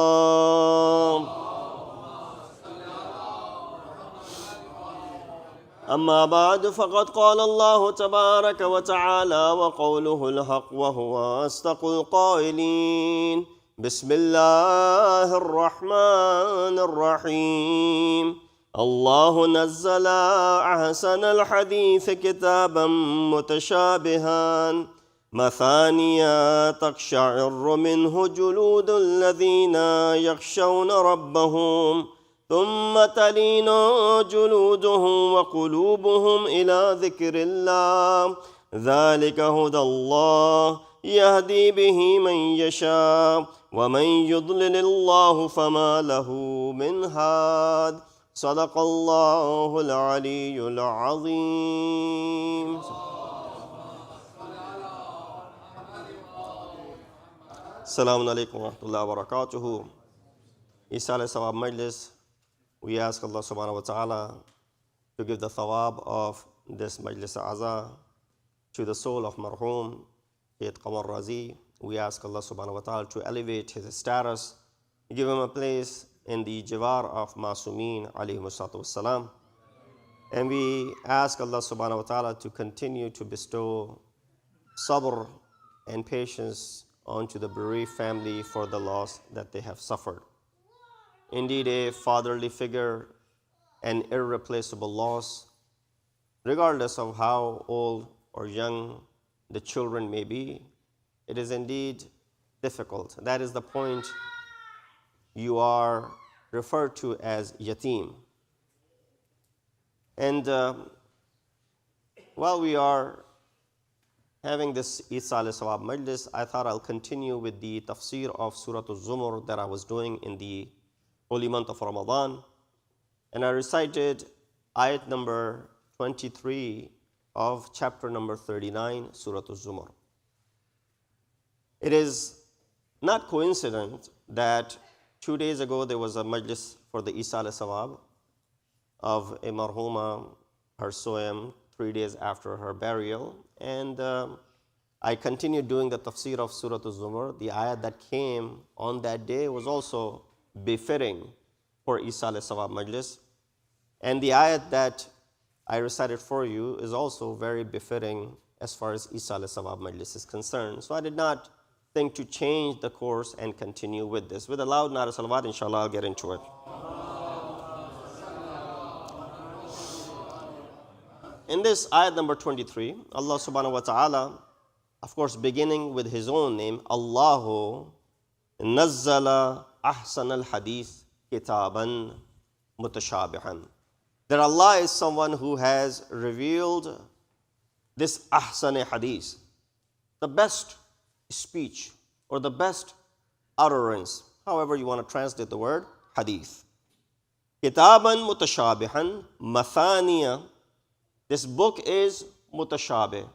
أما بعد، فقد قال الله تبارك وتعالى وقوله الحق وهو أصدق القائلين، بسم الله الرحمن الرحيم، الله نزل أحسن الحديث كتابا متشابها مثانيا تقشعر منه جلود الذين يخشون ربهم ثم تلين جلودهم وقلوبهم إلى ذكر الله، ذلك هدى الله يهدي به من يشاء ومن يضلل الله فما له من هاد صدق الله العلي العظيم. Assalamu alaikum wa rahmatullahi wa barakatuhu. Isa alayhi sawab majlis, we ask Allah subhanahu wa ta'ala to give the thawab of this majlis aza to the soul of marhum Sayyid Qamar Razi. We ask Allah subhanahu wa ta'ala to elevate his status, give him a place in the jivar of Masumeen alayhi salatu wassalam. And we ask Allah subhanahu wa ta'ala to continue to bestow sabr and patience onto the bereaved family for the loss that they have suffered. Indeed, a fatherly figure, an irreplaceable loss, regardless of how old or young the children may be. It is indeed difficult. That is the point. You are referred to as yatim. And while we are having this Isa alayhi sawab majlis, I thought I'll continue with the tafsir of Surah Al-Zumar that I was doing in the holy month of Ramadan. And I recited ayat number 23 of chapter number 39, Surah Al-Zumar. It is not coincident that 2 days ago there was a majlis for the Isa alayhi sawab of a marhuma, her soyam, 3 days after her burial. And I continued doing the tafsir of Surah Al-Zumar. The ayat that came on that day was also befitting for Isa alayhi sawab majlis. And the ayat that I recited for you is also very befitting as far as Isa alayhi sawab majlis is concerned. So I did not think to change the course and continue with this. With a loud nara salawat, inshallah, I'll get into it. In this ayat number 23, Allah subhanahu wa ta'ala, of course, beginning with his own name, Allahu nazzala ahsan al-hadith kitaban mutashabihan. That Allah is someone who has revealed this ahsan hadith, the best speech or the best utterance, however you want to translate the word hadith. Kitaban mutashabihan, mathaniya. This book is mutashabih.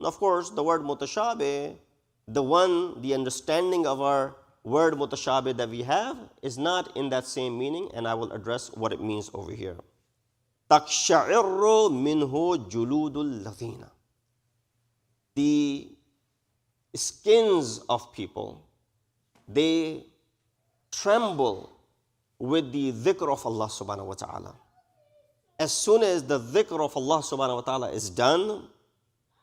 Of course, the word mutashabih, the understanding of our word mutashabih that we have is not in that same meaning, and I will address what it means over here. Taksha'irru minhu juludul ladhina. The skins of people, they tremble with the dhikr of Allah subhanahu wa ta'ala. As soon as the dhikr of Allah subhanahu wa ta'ala is done,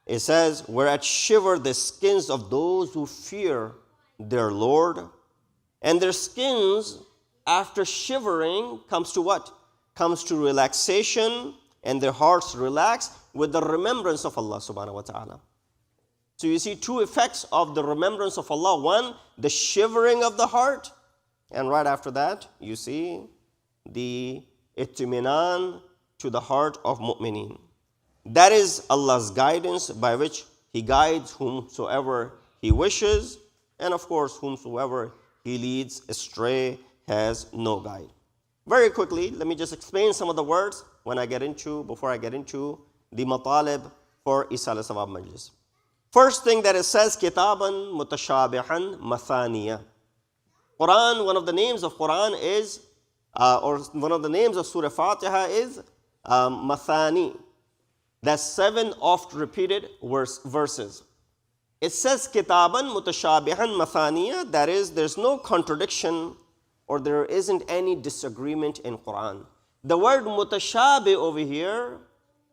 it says, whereat shiver the skins of those who fear their Lord. And their skins, after shivering, comes to what? Comes to relaxation, and their hearts relax with the remembrance of Allah subhanahu wa ta'ala. So you see two effects of the remembrance of Allah. One, the shivering of the heart. And right after that, you see the itminan to the heart of mu'mineen. That is Allah's guidance by which He guides whomsoever He wishes. And of course, whomsoever He leads astray has no guide. Very quickly, let me just explain some of the words before I get into the matalib for Isa alayhi sawab majlis. First thing that it says, kitaban mutashabihan mathaniya. Quran, one of the names of Quran is, or one of the names of Surah Fatiha is mathani. That's 7 oft repeated verses. It says kitaban mutashabihan mathaniya, that is, there's no contradiction or there isn't any disagreement in Quran. The word mutashabih over here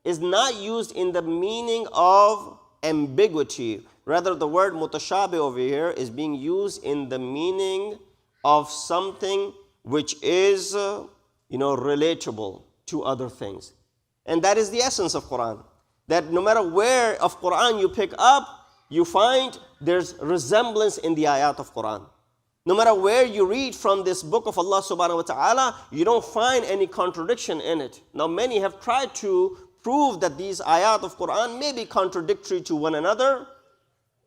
is not used in the meaning of ambiguity. Rather, the word mutashabih over here is being used in the meaning of something which is, relatable to other things. And that is the essence of Quran. That no matter where of Quran you pick up, you find there's resemblance in the ayat of Quran. No matter where you read from this book of Allah subhanahu wa ta'ala, you don't find any contradiction in it. Now many have tried to prove that these ayat of Quran may be contradictory to one another,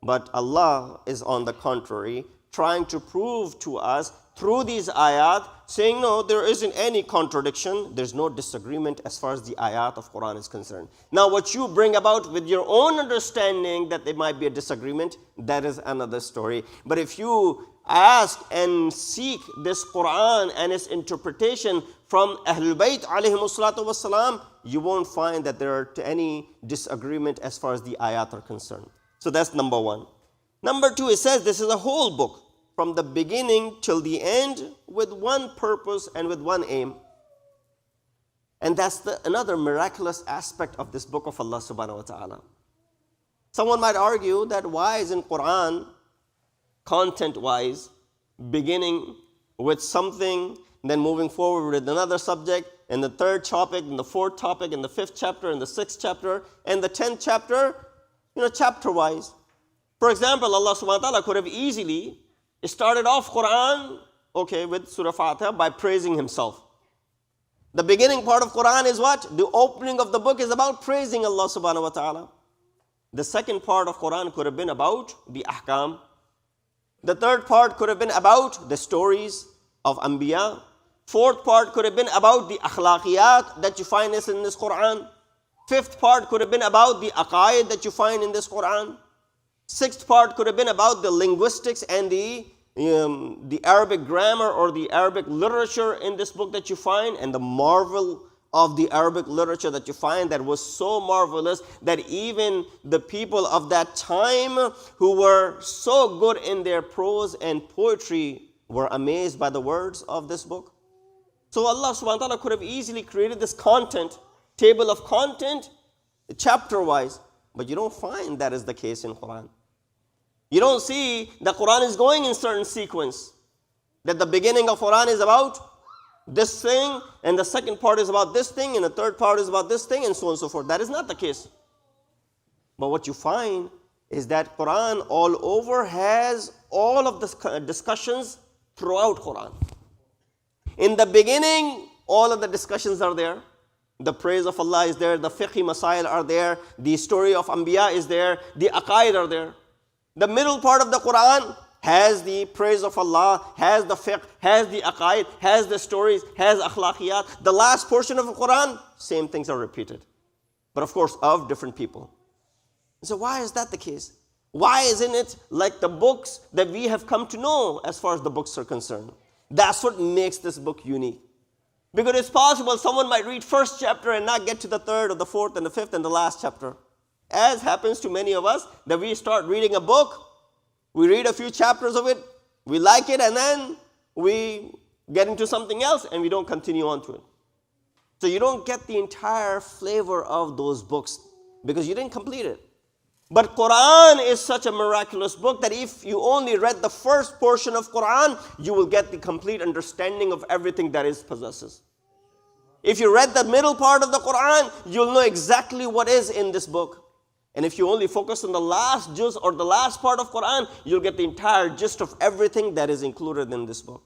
But Allah is on the contrary, trying to prove to us through these ayat, saying, no, there isn't any contradiction, there's no disagreement as far as the ayat of Quran is concerned. Now what you bring about with your own understanding that there might be a disagreement, that is another story. But if you ask and seek this Quran and its interpretation from Ahlul Bayt alayhimus salatu wassalam, you won't find that there are any disagreement as far as the ayat are concerned. So that's number one. Number two, it says this is a whole book, from the beginning till the end, with one purpose and with one aim. And that's another miraculous aspect of this book of Allah subhanahu wa ta'ala. Someone might argue that why isn't Quran, content-wise, beginning with something, then moving forward with another subject, and the third topic, and the fourth topic, and the fifth chapter, and the sixth chapter, and the 10th chapter, chapter-wise. For example, Allah subhanahu wa ta'ala could have easily started off Quran, with Surah Fatiha by praising Himself. The beginning part of Quran is what? The opening of the book is about praising Allah subhanahu wa ta'ala. The second part of Quran could have been about the ahkam. The third part could have been about the stories of Anbiya. Fourth part could have been about the akhlaqiyat that you find in this Quran. Fifth part could have been about the aqaid that you find in this Quran. Sixth part could have been about the linguistics and the Arabic grammar or the Arabic literature in this book that you find, and the marvel of the Arabic literature that you find that was so marvelous that even the people of that time who were so good in their prose and poetry were amazed by the words of this book. So Allah subhanahu wa ta'ala could have easily created this content, table of content, chapter-wise, but you don't find that is the case in Quran. You don't see the Quran is going in certain sequence, that the beginning of Quran is about this thing, and the second part is about this thing, and the third part is about this thing, and so on and so forth. That is not the case. But what you find is that Quran all over has all of the discussions throughout Quran. In the beginning, all of the discussions are there. The praise of Allah is there, the fiqh masail are there, the story of Anbiya is there, the aqaid are there. The middle part of the Quran has the praise of Allah, has the fiqh, has the aqaid, has the stories, has akhlaqiyat. The last portion of the Quran, same things are repeated. But of course, of different people. So why is that the case? Why isn't it like the books that we have come to know as far as the books are concerned? That's what makes this book unique. Because it's possible someone might read first chapter and not get to the third or the fourth and the fifth and the last chapter. As happens to many of us, that we start reading a book, we read a few chapters of it, we like it, and then we get into something else and we don't continue on to it. So you don't get the entire flavor of those books because you didn't complete it. But Quran is such a miraculous book that if you only read the first portion of Quran, you will get the complete understanding of everything that it possesses. If you read the middle part of the Quran, you'll know exactly what is in this book. And if you only focus on the last juz or the last part of Quran, you'll get the entire gist of everything that is included in this book.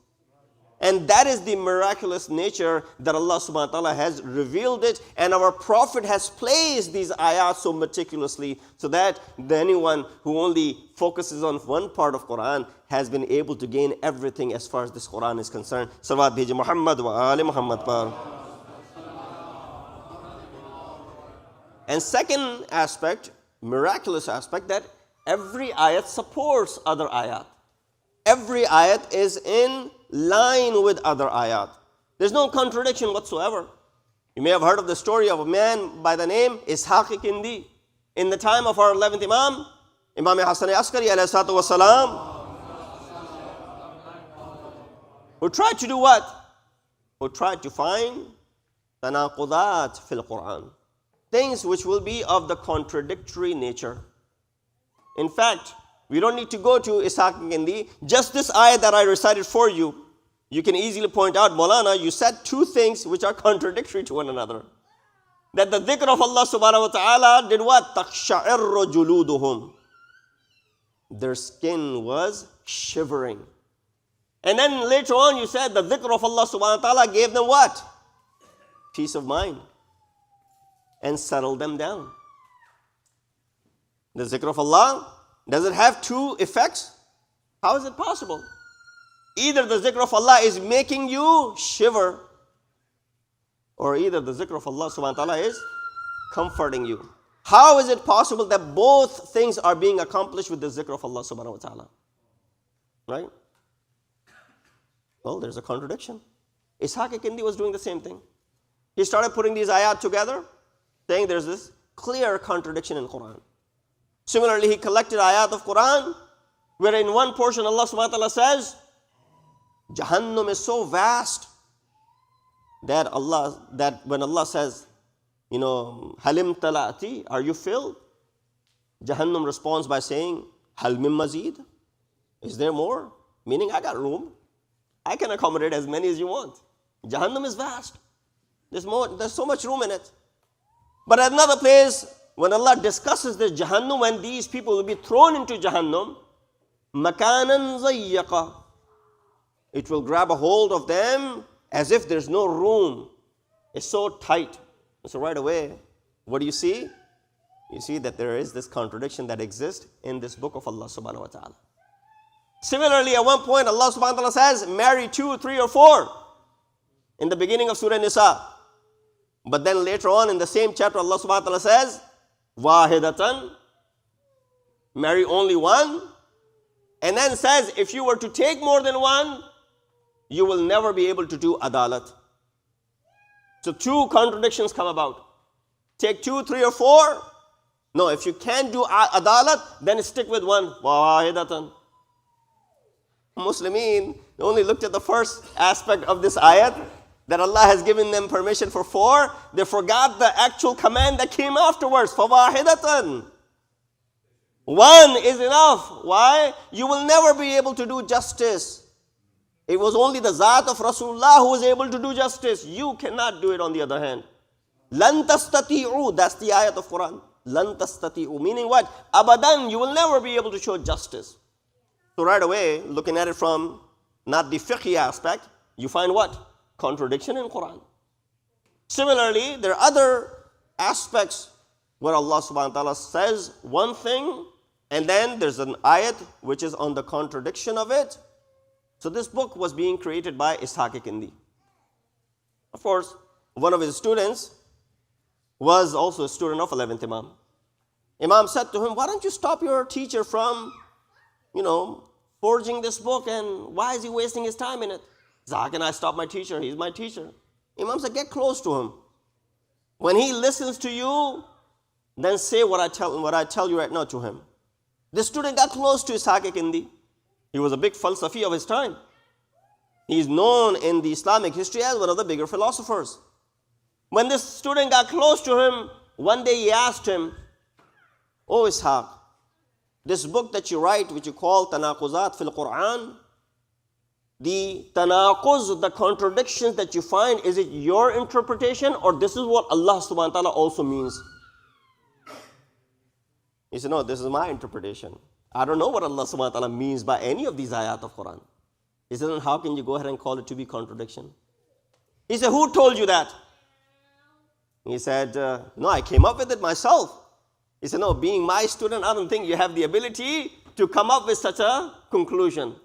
And that is the miraculous nature that Allah subhanahu wa ta'ala has revealed it, and our Prophet has placed these ayat so meticulously so that anyone who only focuses on one part of Quran has been able to gain everything as far as this Quran is concerned. Salawat bheje Muhammad wa ali Muhammad par. And second aspect, miraculous aspect, that every ayat supports other ayat. Every ayat is in line with other ayat. There's no contradiction whatsoever. You may have heard of the story of a man by the name Ishaq Kindi. In the time of our 11th Imam, Imam Hassan Askari alayhi salatu wasalam, who tried to do what? Who tried to find tanaqudat fil Quran. Things which will be of the contradictory nature. In fact, we don't need to go to Ishaq Kindi. Just this ayah that I recited for you, you can easily point out, Maulana, you said two things which are contradictory to one another. That the dhikr of Allah subhanahu wa ta'ala did what? تَقْشَعِرُّ جُلُودُهُمْ. Their skin was shivering. And then later on you said the dhikr of Allah subhanahu wa ta'ala gave them what? Peace of mind. And settled them down. The zikr of Allah Does it have two effects? How is it possible? Either the zikr of Allah is making you shiver, or either the zikr of Allah subhanahu wa ta'ala is comforting you. How is it possible that both things are being accomplished with the zikr of Allah subhanahu wa ta'ala? Right? Well, there's a contradiction. Ishaq Kindi was doing the same thing. He started putting these ayat together, saying there's this clear contradiction in Quran. Similarly, he collected ayat of Quran, where in one portion Allah subhanahu wa ta'ala says, Jahannam is so vast that when Allah says, Halim talati, are you filled? Jahannam responds by saying, Hal min mazid? Is there more? Meaning, I got room. I can accommodate as many as you want. Jahannam is vast. There's so much room in it. But at another place, when Allah discusses this Jahannam, when these people will be thrown into Jahannam, makanan zayyaqa, it will grab a hold of them as if there's no room. It's so tight. So right away, what do you see? You see that there is this contradiction that exists in this book of Allah subhanahu wa ta'ala. Similarly, at one point, Allah subhanahu wa ta'ala says, marry 2, 3, or 4 in the beginning of Surah Nisa. But then later on in the same chapter, Allah subhanahu wa ta'ala says, wahidatan, marry only one. And then says, if you were to take more than one, you will never be able to do adalat. So 2 contradictions come about. Take 2, 3, or 4. No, if you can't do adalat, then stick with one. Wahidatan. Muslimin only looked at the first aspect of this ayat, that Allah has given them permission for 4. They forgot the actual command that came afterwards. فَوَاحِدَةً. 1 is enough. Why? You will never be able to do justice. It was only the Zat of Rasulullah who was able to do justice. You cannot do it on the other hand. لَن تَسْتَطِيعُوا. That's the ayat of Quran. لَن تَسْتَطِيعُوا. Meaning what? Abadan, you will never be able to show justice. So right away, looking at it from not the fiqh aspect, you find what? Contradiction in Quran. Similarly, there are other aspects where Allah subhanahu wa ta'ala says one thing, and then there's an ayat which is on the contradiction of it. So this book was being created by Ishaq Kindi. Of course, one of his students was also a student of 11th Imam. Imam said to him, why don't you stop your teacher from, forging this book, and why is he wasting his time in it? How can I stop my teacher? He's my teacher. Imam said, get close to him. When he listens to you, then say what I tell you right now to him. This student got close to Ishaq Kindi. He was a big falsafi of his time. He's known in the Islamic history as one of the bigger philosophers. When this student got close to him, one day he asked him, Oh Ishaq, this book that you write, which you call Tanaquzat fil Quran, the tanaquz, the contradictions that you find, is it your interpretation, or this is what Allah subhanahu wa ta'ala also means? He said, no, this is my interpretation. I don't know what Allah subhanahu wa ta'ala means by any of these ayat of Quran. He said, then how can you go ahead and call it to be contradiction? He said, who told you that? He said, no, I came up with it myself. He said, no, being my student, I don't think you have the ability to come up with such a conclusion.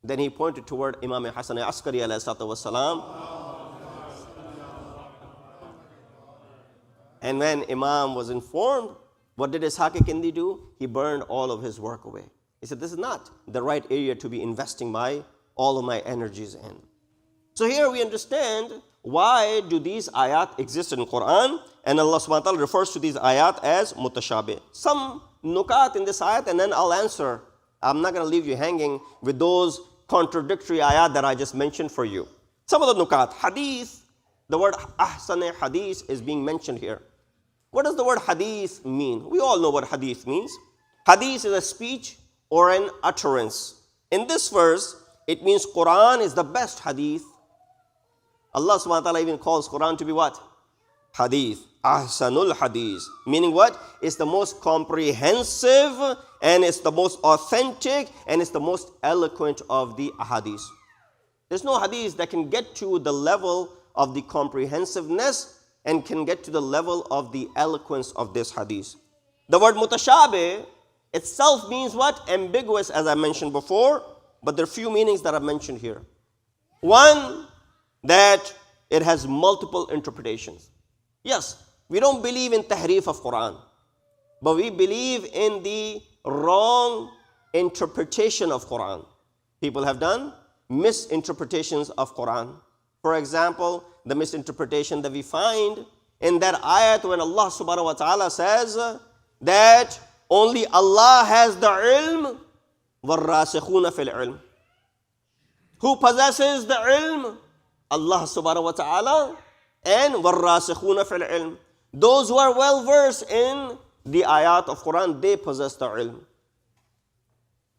Then he pointed toward Imam Hasan Askari alayhi salatu wasalam. And when Imam was informed, what did Ishaq Kindi do? He burned all of his work away. He said, this is not the right area to be investing all of my energies in. So here we understand why do these ayat exist in Quran, and Allah subhanahu wa ta'ala refers to these ayat as mutashabih. Some nukat in this ayat, and then I'll answer. I'm not going to leave you hanging with those contradictory ayat that I just mentioned for you. Some of the nukat. Hadith, the word ahsan hadith is being mentioned here. What does the word hadith mean? We all know what hadith means. Hadith is a speech or an utterance. In this verse, it means Quran is the best hadith. Allah subhanahu wa ta'ala even calls Quran to be what? Hadith. Ahsanul hadith. Meaning what? It's the most comprehensive, and it's the most authentic, and it's the most eloquent of the ahadith. There's no hadith that can get to the level of the comprehensiveness and can get to the level of the eloquence of this hadith. The word mutashabih itself means what? Ambiguous, as I mentioned before, but there are few meanings that are mentioned here. One, that it has multiple interpretations. Yes, we don't believe in tahrif of Quran, but we believe in the wrong interpretation of Quran. People have done misinterpretations of Quran. For example, the misinterpretation that we find in that ayat when Allah subhanahu wa ta'ala says that only Allah has the ilm, وَالرَّاسِخُونَ فِي الْعِلْمِ. Who possesses the ilm? Allah subhanahu wa ta'ala, and وَالرَّاسِخُونَ فِي الْعِلْمِ. Those who are well versed in the ayat of Quran, they possess the ilm.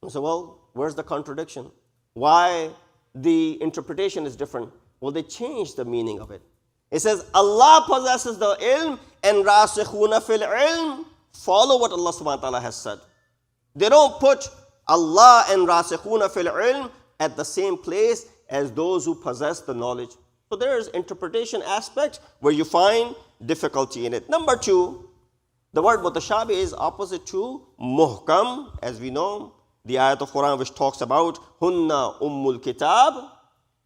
So, well, where's the contradiction? Why the interpretation is different? Well, they changed the meaning of it. It says Allah possesses the ilm, and rasikhuna fil ilm follow what Allah subhanahu wa ta'ala has said. They don't put Allah and rasikhuna fil ilm at the same place as those who possess the knowledge. So there is interpretation aspect where you find difficulty in it. Number two, the word mutashabih is opposite to muhkam, as we know. The ayat of Quran which talks about hunna ummul kitab,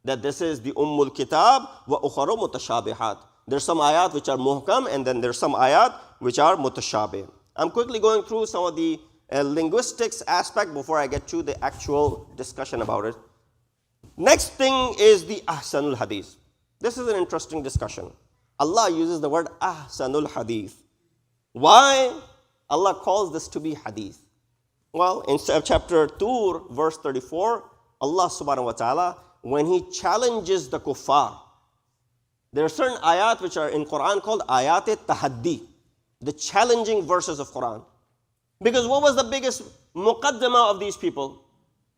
that this is the ummul kitab, wa ukharu mutashabihat. There's some ayat which are muhkam, and then there's some ayat which are mutashabih. I'm quickly going through some of the linguistics aspect before I get to the actual discussion about it. Next thing is the ahsanul hadith. This is an interesting discussion. Allah uses the word ahsanul hadith. Why Allah calls this to be hadith? Well, in chapter 2, verse 34, Allah subhanahu wa ta'ala, when He challenges the kuffar, there are certain ayat which are in Quran called ayat-e-tahaddi, the challenging verses of Quran. Because what was the biggest muqaddimah of these people?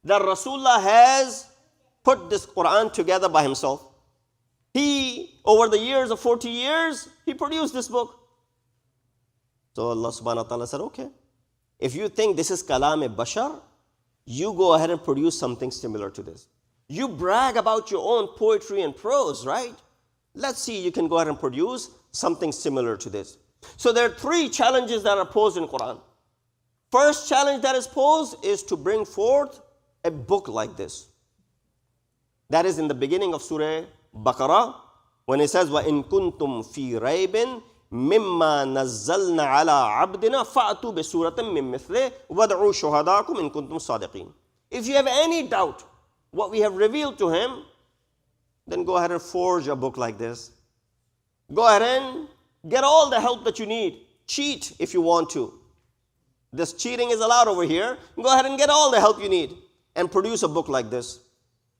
That Rasulullah has put this Quran together by himself. He, over the years of 40 years, he produced this book. So Allah subhanahu wa ta'ala said, okay, if you think this is kalam-e-bashar, you go ahead and produce something similar to this. You brag about your own poetry and prose, right? Let's see, you can go ahead and produce something similar to this. So there are three challenges that are posed in Quran. First challenge that is posed is to bring forth a book like this. That is in the beginning of Surah Baqarah, when it says, وَإِن كُنْتُمْ فِي رَيْبٍ مِمَّا نَزَّلْنَا عَلَىٰ عَبْدِنَا فَأْتُوا بِسُورَةٍ مِّن مِّثْلِهِ وَادْعُوا شُهَدَاءَكُمْ إِن كُنْتُمْ صَادِقِينَ. If you have any doubt what we have revealed to him, then go ahead and forge a book like this. Go ahead and get all the help that you need. Cheat if you want to. This cheating is allowed over here. Go ahead and get all the help you need and produce a book like this.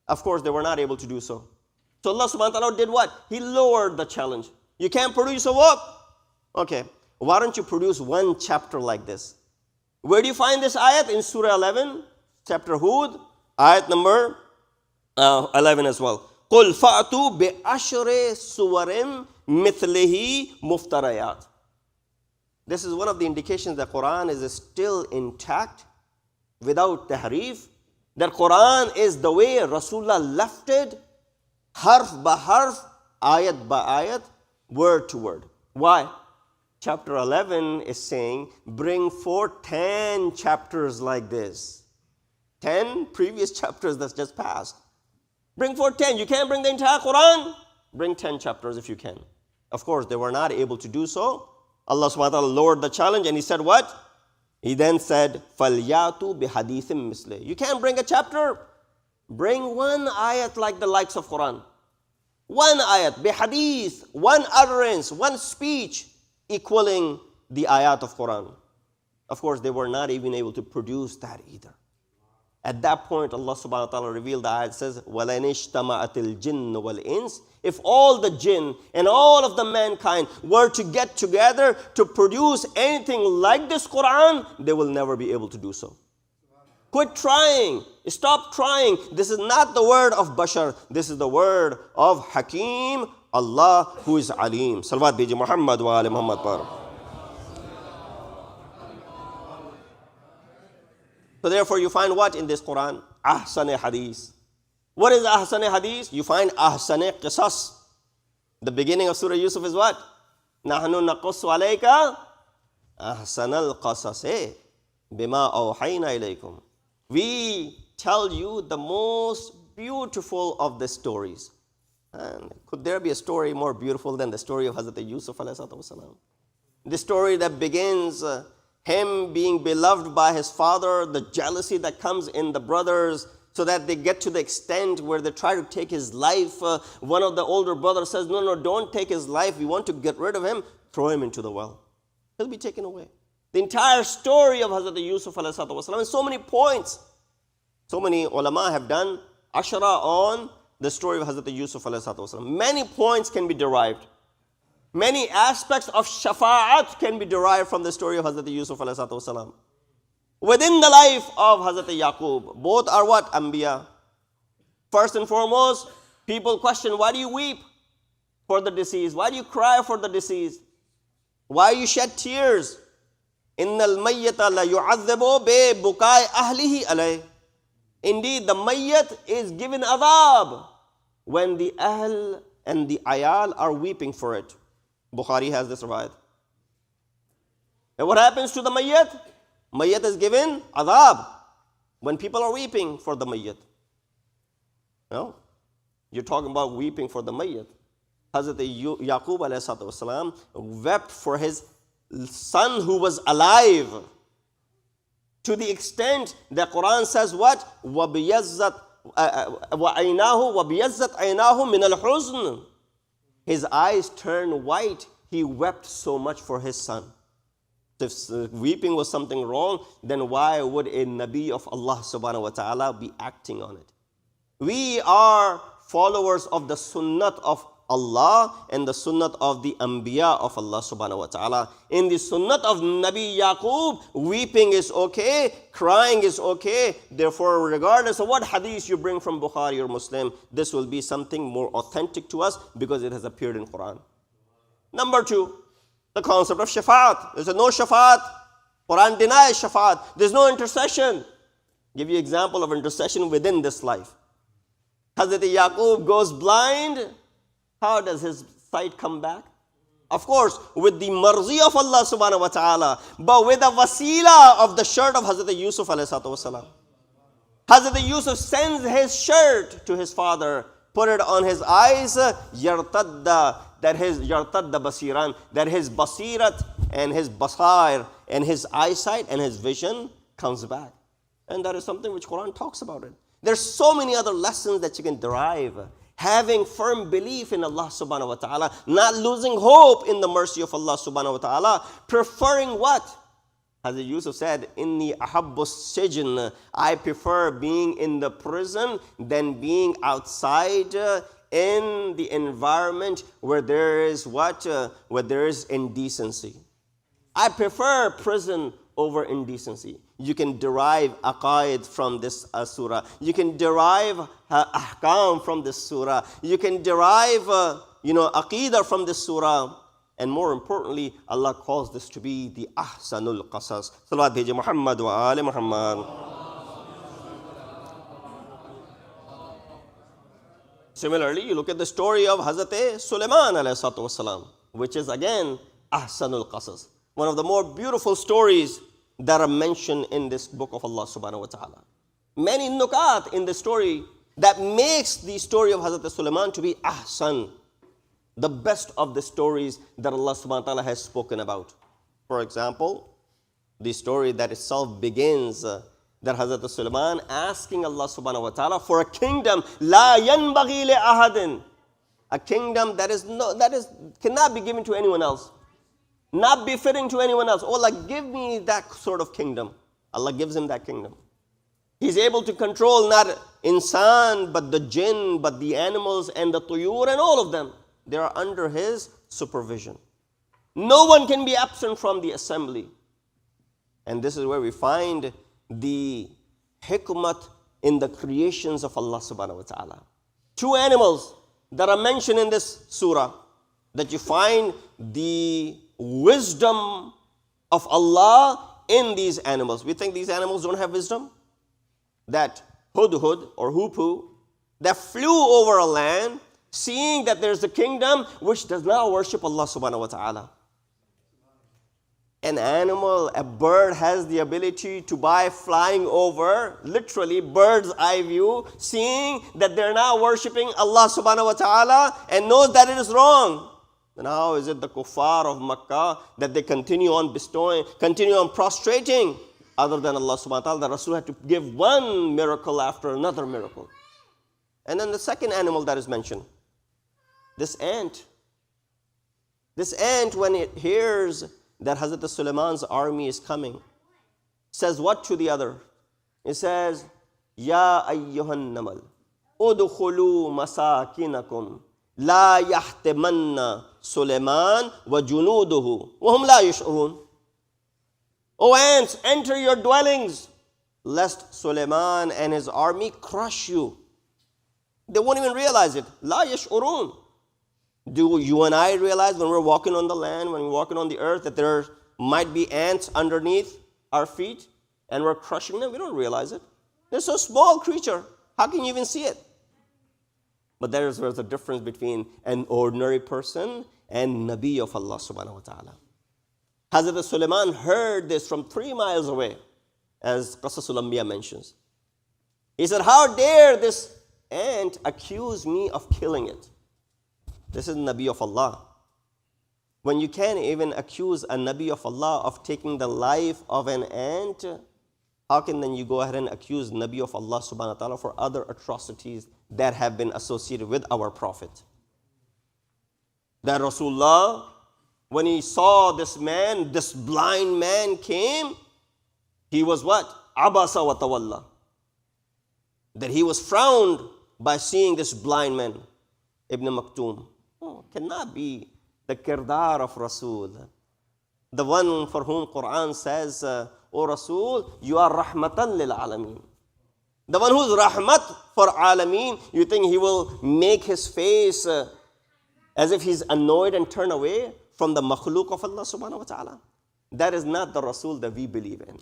Of course, they were not able to do so. So Allah subhanahu wa ta'ala did what? He lowered the challenge. You can't produce a book? Okay, why don't you produce one chapter like this? Where do you find this ayat? In Surah 11, chapter Hud, ayat number 11 as well. قُلْ فَأْتُوا بِأَشْرِ سُوَرٍ مِثْلِهِ مُفْتَرَيَاتٍ. This is one of the indications that Quran is still intact, without tahrif. That Quran is the way Rasulullah left it, harf by harf, ayat by ayat, word to word. Why? Chapter 11 is saying, bring forth 10 chapters like this. 10 previous chapters that's just passed. Bring forth 10. You can't bring the entire Quran? Bring 10 chapters if you can. Of course, they were not able to do so. Allah subhanahu wa ta'ala lowered the challenge and He said what? He then said, فَلْيَاتُوا بِحَدِيثٍ مِثْلِهِ. You can't bring a chapter. Bring one ayat like the likes of Quran. One ayat, bihadith, one utterance, one speech equaling the ayat of Quran. Of course, they were not even able to produce that either. At that point, Allah subhanahu wa ta'ala revealed the ayat, says, وَلَنِ اجْتَمَعَتِ الْجِنُّ وَالْإِنسِ. If all the jinn and all of the mankind were to get together to produce anything like this Quran, they will never be able to do so. Quit trying. Stop trying. This is not the word of Bashar. This is the word of Hakim, Allah, who is Alim. Salawat biji Muhammad wa ali Muhammad par. So therefore you find what in this Quran? Ahsan hadith. What is Ahsan hadith? You find Ahsan qisas. The beginning of Surah Yusuf is what? Nahnu naqussu alayka ahsan al-qasas. Bima awhayna ilaykum. We tell you the most beautiful of the stories. And could there be a story more beautiful than the story of Hazrat Yusuf alayhi wasalam? The story that begins him being beloved by his father, the jealousy that comes in the brothers, so that they get to the extent where they try to take his life. One of the older brothers says, no, don't take his life. We want to get rid of him. Throw him into the well. He'll be taken away. The entire story of Hazrat Yusuf alayhi wasalam, and so many points. So many ulama have done ashara on the story of Hazrat Yusuf alayhi wasalam. Many points can be derived. Many aspects of shafa'at can be derived from the story of Hazrat Yusuf alayhi wasalam. Within the life of Hazrat Yaqub, both are what? Anbiya. First and foremost, people question, why do you weep for the deceased? Why do you cry for the deceased? Why you shed tears? Innal mayyata la yu'adhabu bi bukai ahlihi alayh. Indeed, the mayyat is given adab when the ahl and the ayal are weeping for it. Bukhari has this riwayat. And what happens to the mayyat? Mayyat is given adab when people are weeping for the mayyat. No? You're talking about weeping for the mayyat. Hazrat Yaqub alayhi wasalam wept for his son who was alive, to the extent that Quran says what? وَبِيَزَّتْ عَيْنَاهُ مِنَ الْحُزْنِ. His eyes turned white. He wept so much for his son. If weeping was something wrong, then why would a Nabi of Allah subhanahu wa ta'ala be acting on it? We are followers of the sunnat of Allah and the sunnat of the Anbiya of Allah subhanahu wa ta'ala. In the sunnat of Nabi Yaqub, weeping is okay, crying is okay. Therefore, regardless of what hadith you bring from Bukhari or Muslim, this will be something more authentic to us because it has appeared in Quran. Number two, the concept of shafa'at. There's no shafa'at. Quran denies shafa'at. There's no intercession. Give you example of intercession within this life. Hazrat Yaqub goes blind. How does his sight come back? Of course, with the marzi of Allah subhanahu wa ta'ala, but with the wasila of the shirt of Hazrat Yusuf alayhi wasalam. Hazrat Yusuf sends his shirt to his father, put it on his eyes, yartadda, that his yartadda basiran, that his basirat and his basair and his eyesight and his vision comes back. And that is something which Quran talks about it. There's so many other lessons that you can derive. Having firm belief in Allah subhanahu wa ta'ala, not losing hope in the mercy of Allah subhanahu wa ta'ala, preferring what? Hazrat Yusuf said, Inni ahabbu sijn, I prefer being in the prison than being outside in the environment where there is what? Where there is indecency. I prefer prison over indecency. You can derive aqaid from this surah. You can derive ahkam from this surah. You can derive, aqidah from this surah. And more importantly, Allah calls this to be the ahsanul qasas. Salawat bheje Muhammad wa ali Muhammad. Similarly, you look at the story of Hazrat Sulaiman alayhi wasalam, which is again ahsanul qasas. One of the more beautiful stories that are mentioned in this book of Allah subhanahu wa ta'ala. Many nukat in the story that makes the story of Hazrat Sulaiman to be ahsan, the best of the stories that Allah subhanahu wa ta'ala has spoken about. For example, the story that itself begins that Hazrat Sulaiman asking Allah subhanahu wa ta'ala for a kingdom, la yanbaghi li ahadin, a kingdom that cannot be given to anyone else. Not befitting to anyone else. Oh Allah, give me that sort of kingdom. Allah gives him that kingdom. He's able to control not insan, but the jinn, but the animals and the tuyur and all of them. They are under his supervision. No one can be absent from the assembly. And this is where we find the hikmat in the creations of Allah subhanahu wa ta'ala. Two animals that are mentioned in this surah, that you find the wisdom of Allah in these animals. We think these animals don't have wisdom. That hudhud or hupu that flew over a land, seeing that there's a kingdom which does not worship Allah subhanahu wa ta'ala. An animal, a bird has the ability to, by flying over, literally bird's eye view, seeing that they're now worshipping Allah subhanahu wa ta'ala and knows that it is wrong. Then how is it the kuffar of Makkah that they continue on prostrating other than Allah subhanahu wa ta'ala? The Rasul had to give one miracle after another miracle. And then the second animal that is mentioned, this ant. This ant, when it hears that Hazrat Sulaiman's army is coming, says what to the other? It says, Ya ayyuhan namal, udkhulu masakinakum, la yahtimanna Sulaiman wa junuduhu, wa hum la yash'urun. O ants, enter your dwellings, lest Sulaiman and his army crush you. They won't even realize it. La yash'urun. Do you and I realize when we're walking on the land, when we're walking on the earth, that there might be ants underneath our feet and we're crushing them? We don't realize it. They're so small creature. How can you even see it? But there's a difference between an ordinary person and Nabi of Allah subhanahu wa ta'ala. Hazrat Sulaiman heard this from 3 miles away, as Qasasul Anbiya mentions. He said, how dare this ant accuse me of killing it? This is Nabi of Allah. When you can't even accuse a Nabi of Allah of taking the life of an ant, how can then you go ahead and accuse Nabi of Allah subhanahu wa ta'ala for other atrocities that have been associated with our Prophet? That Rasulullah, when he saw this man, this blind man came, he was what? Abasa wa tawalla. That he was frowned by seeing this blind man, Ibn Maktoum. Oh, cannot be the kirdar of Rasul. The one for whom Quran says, O Rasul, you are rahmatan lil alameen. The one who is rahmat for alameen, you think he will make his face as if he's annoyed and turn away from the makhluk of Allah subhanahu wa ta'ala? That is not the Rasul that we believe in.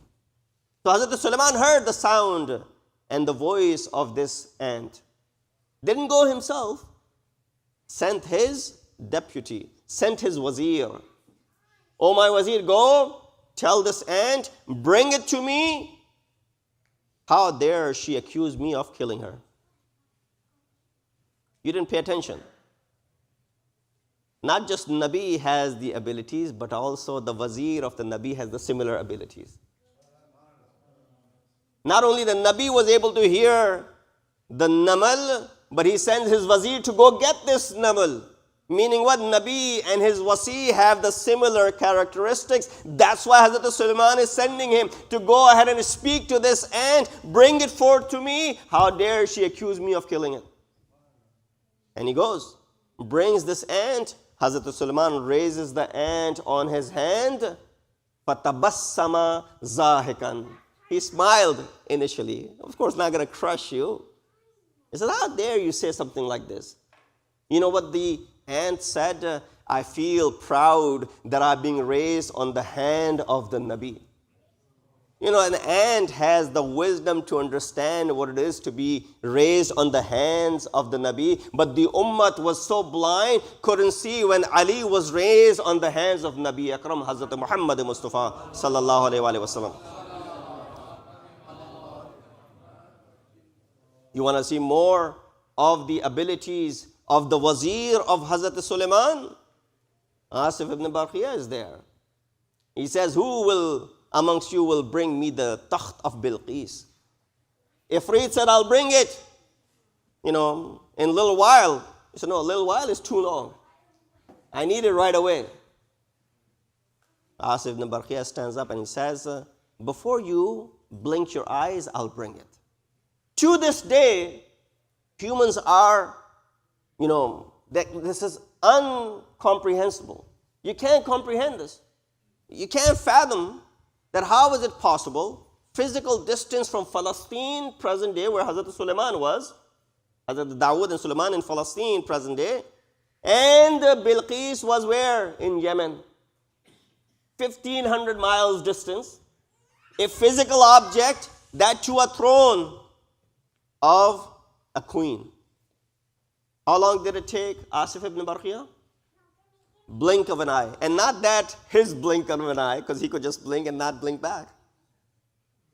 So Hazrat Sulaiman heard the sound and the voice of this ant. Didn't go himself. Sent his deputy, sent his wazir. Oh, my wazir, go, tell this ant, bring it to me. How dare she accuse me of killing her? You didn't pay attention. Not just Nabi has the abilities, but also the wazir of the Nabi has the similar abilities. Not only the Nabi was able to hear the namal, but he sends his wazir to go get this namal. Meaning what? Nabi and his wasi have the similar characteristics. That's why Hazrat Sulaiman is sending him to go ahead and speak to this ant. Bring it forth to me. How dare she accuse me of killing it? And he goes, brings this ant. Hazrat Sulaiman raises the ant on his hand. فَتَبَسَّمَ زَاهِكًا. He smiled initially. Of course, not going to crush you. He said, how dare you say something like this? You know what the ant said? I feel proud that I'm being raised on the hand of the Nabi. You know, an ant has the wisdom to understand what it is to be raised on the hands of the Nabi. But the ummah was so blind, couldn't see when Ali was raised on the hands of Nabi Akram, Hazrat Muhammad Mustafa sallallahu alayhi wa sallam. You want to see more of the abilities of the wazir of Hazrat Sulaiman? Asif ibn Barqiyah is there. He says, who will amongst you will bring me the takht of Bilqis? Ifrit said, I'll bring it. You know, in a little while. He said, no, a little while is too long. I need it right away. Asif ibn Barqiyah stands up and he says, before you blink your eyes, I'll bring it. To this day, humans are, this is incomprehensible. You can't comprehend this. You can't fathom that how is it possible, physical distance from Palestine, present day, where Hazrat Sulaiman was, Hazrat Dawood and Sulaiman in Palestine, present day, and Bilqis was where? In Yemen. 1,500 miles distance. A physical object, that to a throne of a queen. How long did it take Asif ibn Barqiyah? blink of an eye. And not that his blink of an eye, because he could just blink and not blink back.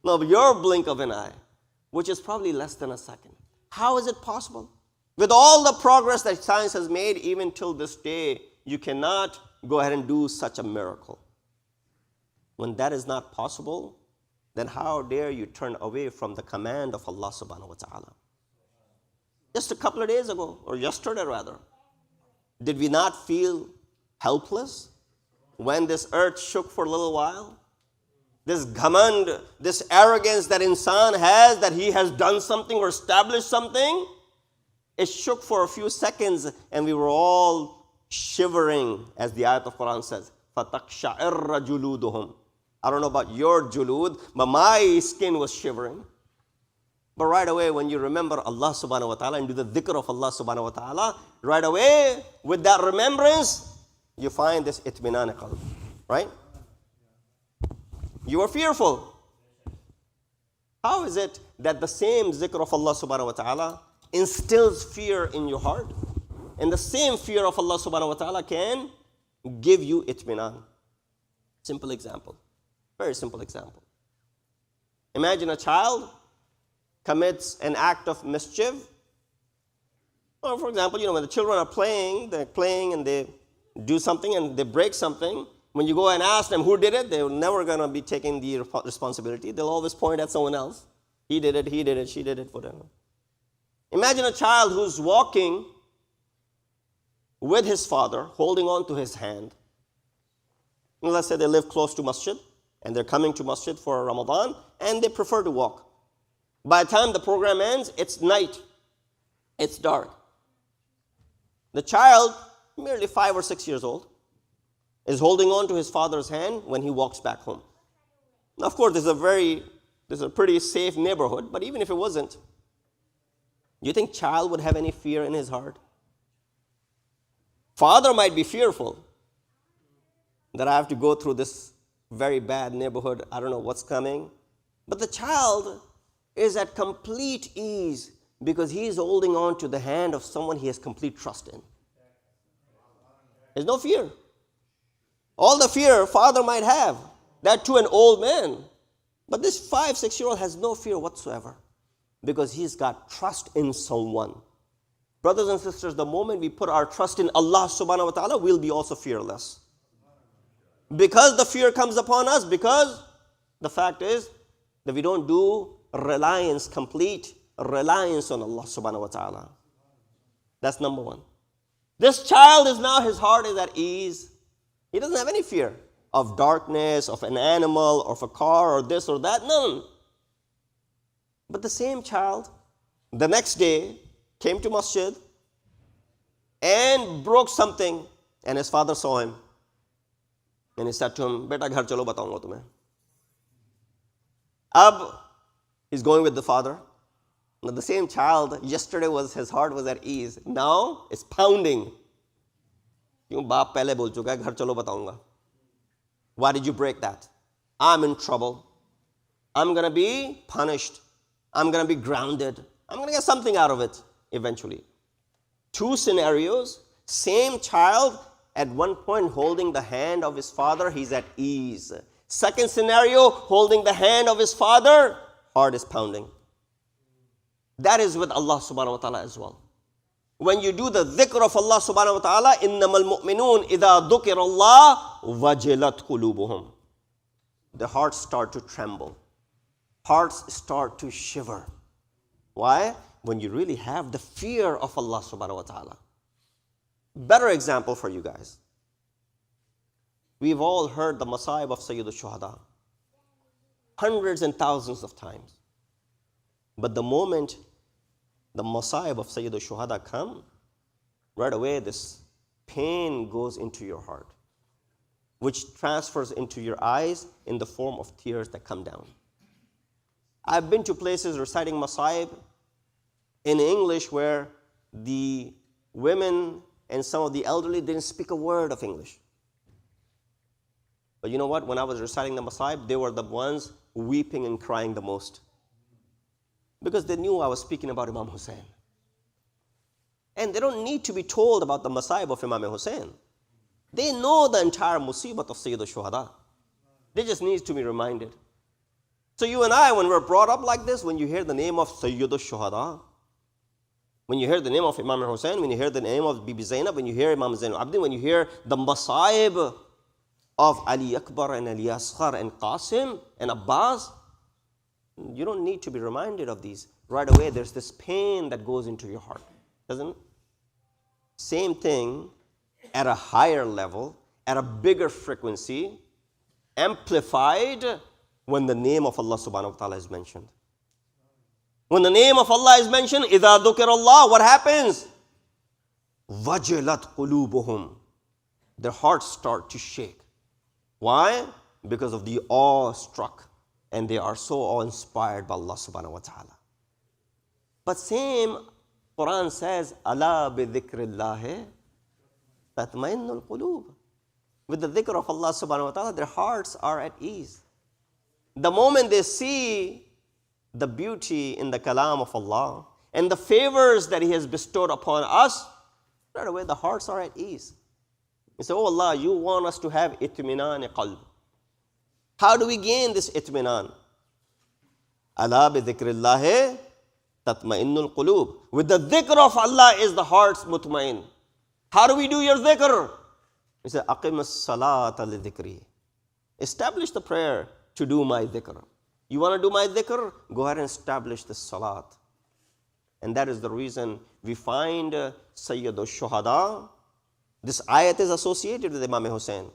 No, but your blink of an eye, which is probably less than a second. How is it possible? With all the progress that science has made, even till this day, you cannot go ahead and do such a miracle. When that is not possible, then how dare you turn away from the command of Allah subhanahu wa ta'ala? Just a couple of days ago, or yesterday rather, did we not feel helpless when this earth shook for a little while? This ghamand, this arrogance that insan has, that he has done something or established something, it shook for a few seconds and we were all shivering, as the ayat of Quran says, فَتَقْشَعِرَّ جُلُودُهُمْ. I don't know about your julud, but my skin was shivering. But right away, when you remember Allah subhanahu wa ta'ala and do the dhikr of Allah subhanahu wa ta'ala, right away, with that remembrance, you find this itminan qalb, right? You are fearful. How is it that the same zikr of Allah subhanahu wa ta'ala instills fear in your heart? And the same fear of Allah subhanahu wa ta'ala can give you itminan. Simple example. Very simple example. Imagine a child commits an act of mischief. Or for example, when the children are playing, they're playing and they do something and they break something. When you go and ask them who did it, they're never going to be taking the responsibility. They'll always point at someone else. He did it, she did it, whatever. Imagine a child who's walking with his father, holding on to his hand. Let's say they live close to masjid, and they're coming to masjid for Ramadan, and they prefer to walk. By the time the program ends, it's night. It's dark. The child, merely 5 or 6 years old, is holding on to his father's hand when he walks back home. Now, of course, this is a pretty safe neighborhood, but even if it wasn't, do you think child would have any fear in his heart? Father might be fearful that I have to go through this very bad neighborhood. I don't know what's coming. But the child is at complete ease because he is holding on to the hand of someone he has complete trust in. There's no fear. All the fear father might have, that to an old man. But this 5, 6-year-old has no fear whatsoever because he's got trust in someone. Brothers and sisters, the moment we put our trust in Allah subhanahu wa ta'ala, we'll be also fearless. Because the fear comes upon us, because the fact is that we don't do complete reliance on Allah subhanahu wa ta'ala. That's number one. This child is now, his heart is at ease. He doesn't have any fear of darkness, of an animal, of a car, or this or that, none. But the same child, the next day, came to masjid and broke something, and his father saw him. And he said to him, Beta ghar chalo, bataunga tumhe. He's going with the father. Now, the same child, yesterday his heart was at ease. Now it's pounding. Kyun baap pehle bol chuka hai, ghar chalo bataunga. Why did you break that? I'm in trouble. I'm going to be punished. I'm going to be grounded. I'm going to get something out of it eventually. 2 scenarios, same child, at one point holding the hand of his father, he's at ease. Second scenario, holding the hand of his father, heart is pounding. That is with Allah subhanahu wa ta'ala as well. When you do the dhikr of Allah subhanahu wa ta'ala, إِنَّمَا الْمُؤْمِنُونَ إِذَا ذُكِرَ اللَّهُ وَجِلَتْ قُلُوبُهُمْ. The hearts start to tremble. Hearts start to shiver. Why? When you really have the fear of Allah subhanahu wa ta'ala. Better example for you guys. We've all heard the masa'ib of Sayyid al-Shuhada hundreds and thousands of times. But the moment the masa'ib of Sayyid al-Shuhada come, right away this pain goes into your heart, which transfers into your eyes in the form of tears that come down. I've been to places reciting masa'ib in English where the women and some of the elderly didn't speak a word of English. But you know what? When I was reciting the masa'ib, they were the ones weeping and crying the most. Because they knew I was speaking about Imam Hussein. And they don't need to be told about the masa'ib of Imam Hussein. They know the entire musibat of Sayyid al-Shuhada. They just need to be reminded. So you and I, when we're brought up like this, when you hear the name of Sayyid al-Shuhada, when you hear the name of Imam Hussein, when you hear the name of Bibi Zainab, when you hear Imam Zainul Abidin, when you hear the Masaib of Ali Akbar and Ali Asghar and Qasim and Abbas, you don't need to be reminded of these. Right away, there's this pain that goes into your heart, doesn't it? Same thing at a higher level, at a bigger frequency, amplified when the name of Allah subhanahu wa ta'ala is mentioned. When the name of Allah is mentioned, إِذَا ذُكِرَ اللَّهُ, what happens? وَجِلَتْ قُلُوبُهُمْ. Their hearts start to shake. Why? Because of the awe-struck. And they are so awe-inspired by Allah subhanahu wa ta'ala. But same Quran says, أَلَا بِذِكْرِ اللَّهِ تَطْمَئِنُّ الْقُلُوبُ. With the dhikr of Allah subhanahu wa ta'ala, their hearts are at ease. The moment they see the beauty in the kalam of Allah and the favors that He has bestowed upon us, right away the hearts are at ease. You say, oh Allah, you want us to have itminan qalb. How do we gain this itminan? Ala bi dhikrillahi tatma'innul qulub. With the dhikr of Allah is the heart's mutmain. How do we do your dhikr? He said, aqim as-salata li dhikri. Establish the prayer to do my dhikr. You want to do my dhikr? Go ahead and establish the salat. And that is the reason we find Sayyid al-Shuhada. This ayat is associated with Imam Hussein.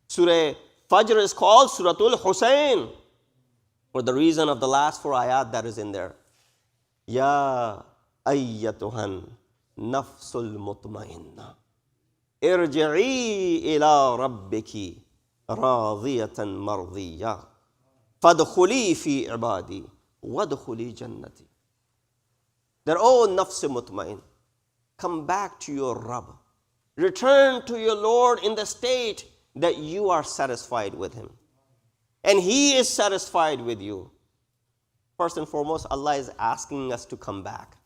Surah Fajr is called Suratul Hussein for the reason of the last 4 ayat that is in there. Ya ayyatuhan nafsul mutmainna irji'i ila rabbiki radiyatan mardiyya fadkhuli fi ibadi wadkhuli jannati. Their own nafs mutmain, come back to your Rabb. Return to your Lord in the state that you are satisfied with Him. And He is satisfied with you. First and foremost, Allah is asking us to come back.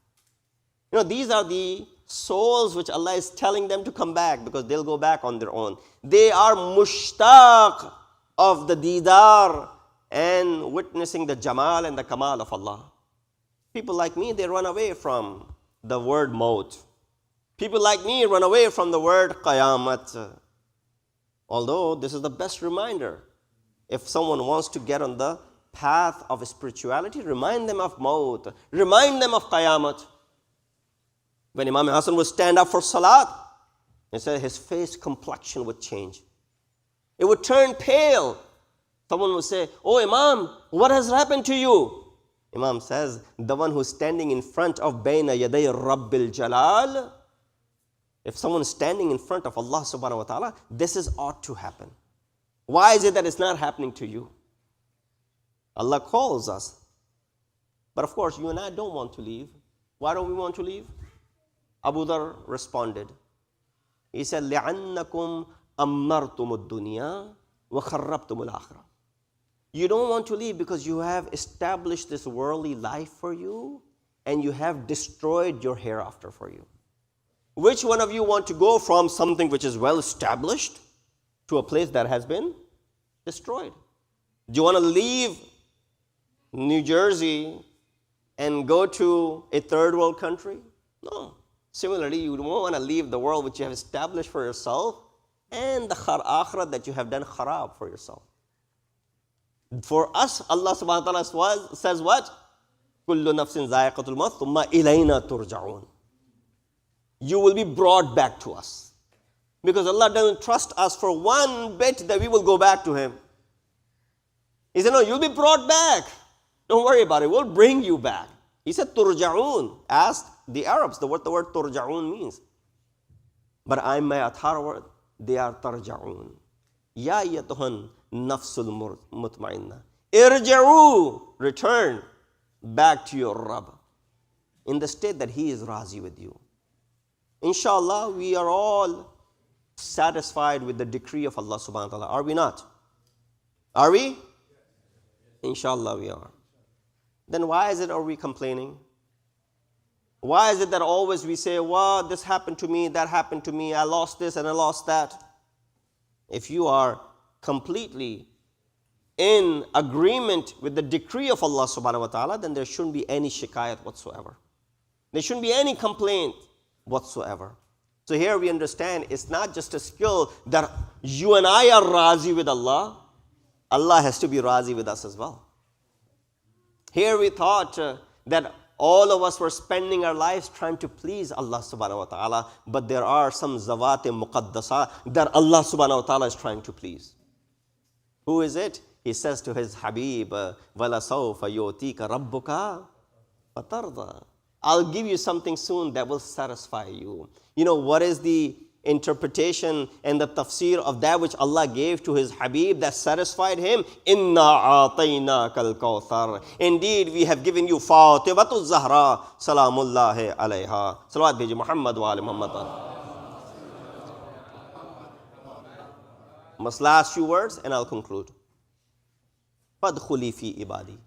You know, these are the souls which Allah is telling them to come back because they'll go back on their own. They are mushtaq of the didar and witnessing the jamal and the kamal of Allah. People like me, they run away from the word maut. People like me run away from the word qayamat. Although this is the best reminder. If someone wants to get on the path of spirituality, remind them of maut. Remind them of qayamat. When Imam Hassan would stand up for salat, he said his face complexion would change. It would turn pale. Someone would say, oh Imam, what has happened to you? Imam says, the one who's standing in front of Bayna Yaday Rabbil Jalal, if someone is standing in front of Allah subhanahu wa ta'ala, this is ought to happen. Why is it that it's not happening to you? Allah calls us. But of course, you and I don't want to leave. Why don't we want to leave? Abu Dhar responded. He said, لِعَنَّكُمْ أَمَّرْتُمُ الدُّنْيَا وَخَرَّبْتُمُ الْآخِرَةِ. You don't want to leave because you have established this worldly life for you and you have destroyed your hereafter for you. Which one of you want to go from something which is well established to a place that has been destroyed? Do you want to leave New Jersey and go to a third world country? No. Similarly, you don't want to leave the world which you have established for yourself and the akhirah that you have done kharab for yourself. For us, Allah subhanahu wa ta'ala says what? Kullu nafsin za'iqatul maut thumma ilayna turja'un. You will be brought back to us. Because Allah doesn't trust us for one bit that we will go back to Him. He said, no, you'll be brought back. Don't worry about it. We'll bring you back. He said, turja'un. Ask the Arabs what the word turja'un means. But I'm my Athar word. They are tarja'un. Ya yatuhan nafsul mutma'inna. Irja'u. Return back to your Rabb. In the state that He is razi with you. Inshallah, we are all satisfied with the decree of Allah subhanahu wa ta'ala. Are we not? Are we? Inshallah we are. Then why is it are we complaining? Why is it that always we say, wow, this happened to me, that happened to me, I lost this and I lost that? if you are completely in agreement with the decree of Allah subhanahu wa ta'ala, then there shouldn't be any shikayat whatsoever. There shouldn't be any complaint whatsoever. So here we understand it's not just a skill that you and I are razi with Allah. Allah has to be razi with us as well. Here we thought that all of us were spending our lives trying to please Allah subhanahu wa ta'ala, but there are some zawat muqaddasa that Allah subhanahu wa ta'ala is trying to please. Who is it? He says to his Habib, وَلَسَوْفَ يُؤْتِيكَ رَبُّكَ فَتَرْضَى. I'll give you something soon that will satisfy you. You know, what is the interpretation and the tafsir of that which Allah gave to his Habib that satisfied him? إِنَّا أَعْطَيْنَاكَ الْكَوْثَرَ. Indeed, we have given you Fatimatu Zahra, Salamullahi alayha. Salawat bheji Muhammad wa ali Muhammad. Last few words and I'll conclude. فَادْخُلِي فِي ibadi.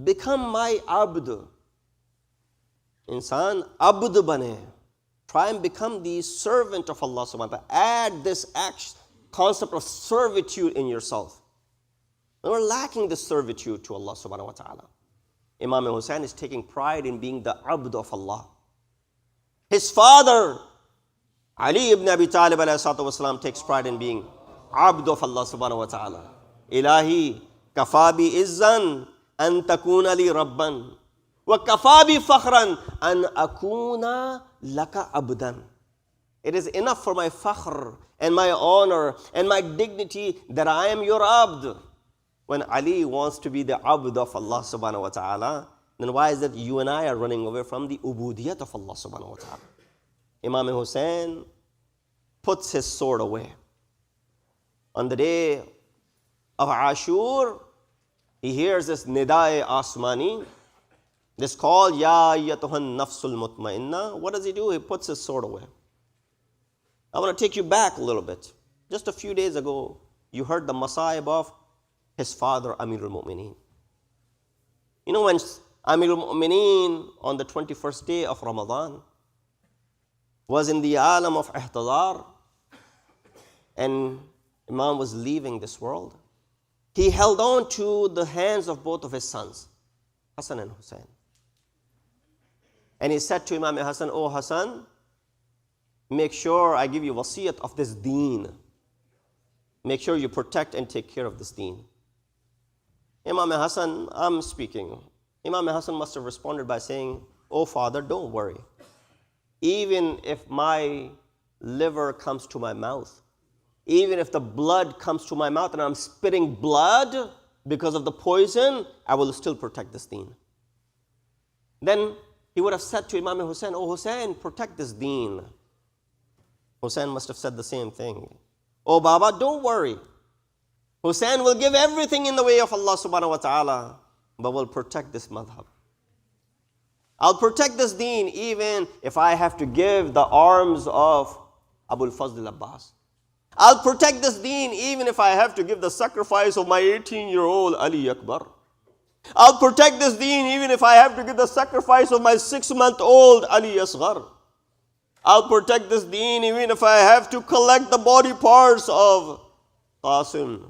Become my abd. Insan abd bane. Try and become the servant of Allah subhanahu wa ta'ala. Add this concept of servitude in yourself. And we're lacking this servitude to Allah subhanahu wa ta'ala. Imam Hussein is taking pride in being the abd of Allah. His father, Ali ibn Abi Talib alayhi wasalam, takes pride in being abd of Allah subhanahu wa ta'ala. Ilahi kafabi izzan an takuna li rabban. وَكَفَى بِفَخْرًا أَنْ أَكُونَ لَكَ عَبْدًا. It is enough for my fakhr and my honor and my dignity that I am your abd. When Ali wants to be the abd of Allah subhanahu wa ta'ala, then why is it you and I are running away from the ubudiyat of Allah subhanahu wa ta'ala? Imam Hussein puts his sword away. On the day of Ashur, he hears this nidae asmani, this call, Ya ayyatuhan nafsul mutmainna. What does he do? He puts his sword away. I want to take you back a little bit. Just a few days ago, you heard the masa'ib of his father, Amirul Mu'mineen. You know, when Amirul Mu'mineen on the 21st day of Ramadan was in the alam of ihtidar and Imam was leaving this world, he held on to the hands of both of his sons, Hassan and Hussein. And he said to Imam Hassan, "Oh Hassan, make sure I give you wasiyat of this deen. Make sure you protect and take care of this deen." Imam Hassan, I'm speaking. Imam Hassan must have responded by saying, "Oh father, don't worry. Even if my liver comes to my mouth, even if the blood comes to my mouth and I'm spitting blood because of the poison, I will still protect this deen." Then he would have said to Imam Hussein, "Oh Hussein, protect this deen." Hussein must have said the same thing. "Oh Baba, don't worry. Hussein will give everything in the way of Allah subhanahu wa ta'ala, but will protect this madhab. I'll protect this deen even if I have to give the arms of Abul Fazl Abbas. I'll protect this deen even if I have to give the sacrifice of my 18-year-old Ali Akbar. I'll protect this deen even if I have to give the sacrifice of my 6-month-old Ali Asghar. I'll protect this deen even if I have to collect the body parts of Qasim.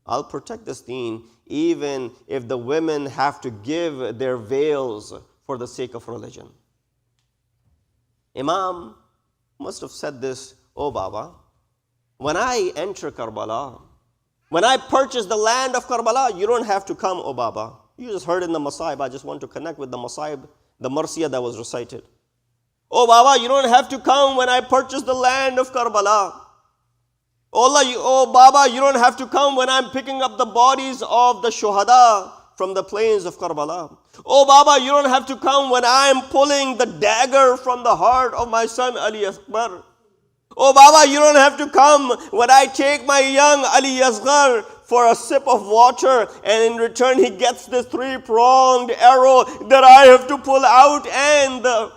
I'll protect this deen even if the women have to give their veils for the sake of religion." Imam must have said this, "Oh Baba, when I enter Karbala, when I purchase the land of Karbala, you don't have to come, oh Baba. You just heard in the Masa'ib. I just want to connect with the Masa'ib, the Marsiyah that was recited. Oh Baba, you don't have to come when I purchase the land of Karbala. Oh Baba, you don't have to come when I'm picking up the bodies of the Shuhada from the plains of Karbala. Oh Baba, you don't have to come when I'm pulling the dagger from the heart of my son Ali Akbar. Oh Baba, you don't have to come when I take my young Ali Asghar for a sip of water and in return he gets this 3-pronged arrow that I have to pull out and the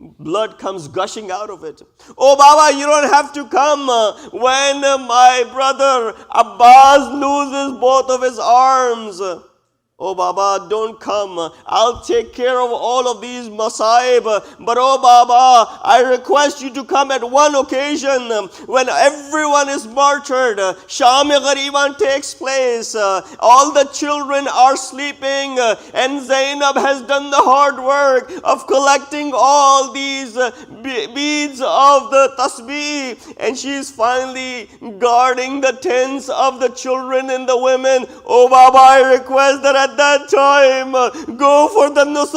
blood comes gushing out of it. Oh Baba, you don't have to come when my brother Abbas loses both of his arms Oh Baba, don't come. I'll take care of all of these masaib. But oh Baba, I request you to come at one occasion when everyone is martyred. Sham-e-Ghariban takes place. All the children are sleeping. And Zainab has done the hard work of collecting all these beads of the tasbih. And she is finally guarding the tents of the children and the women. Oh Baba, I request that at that time, go for the Nusra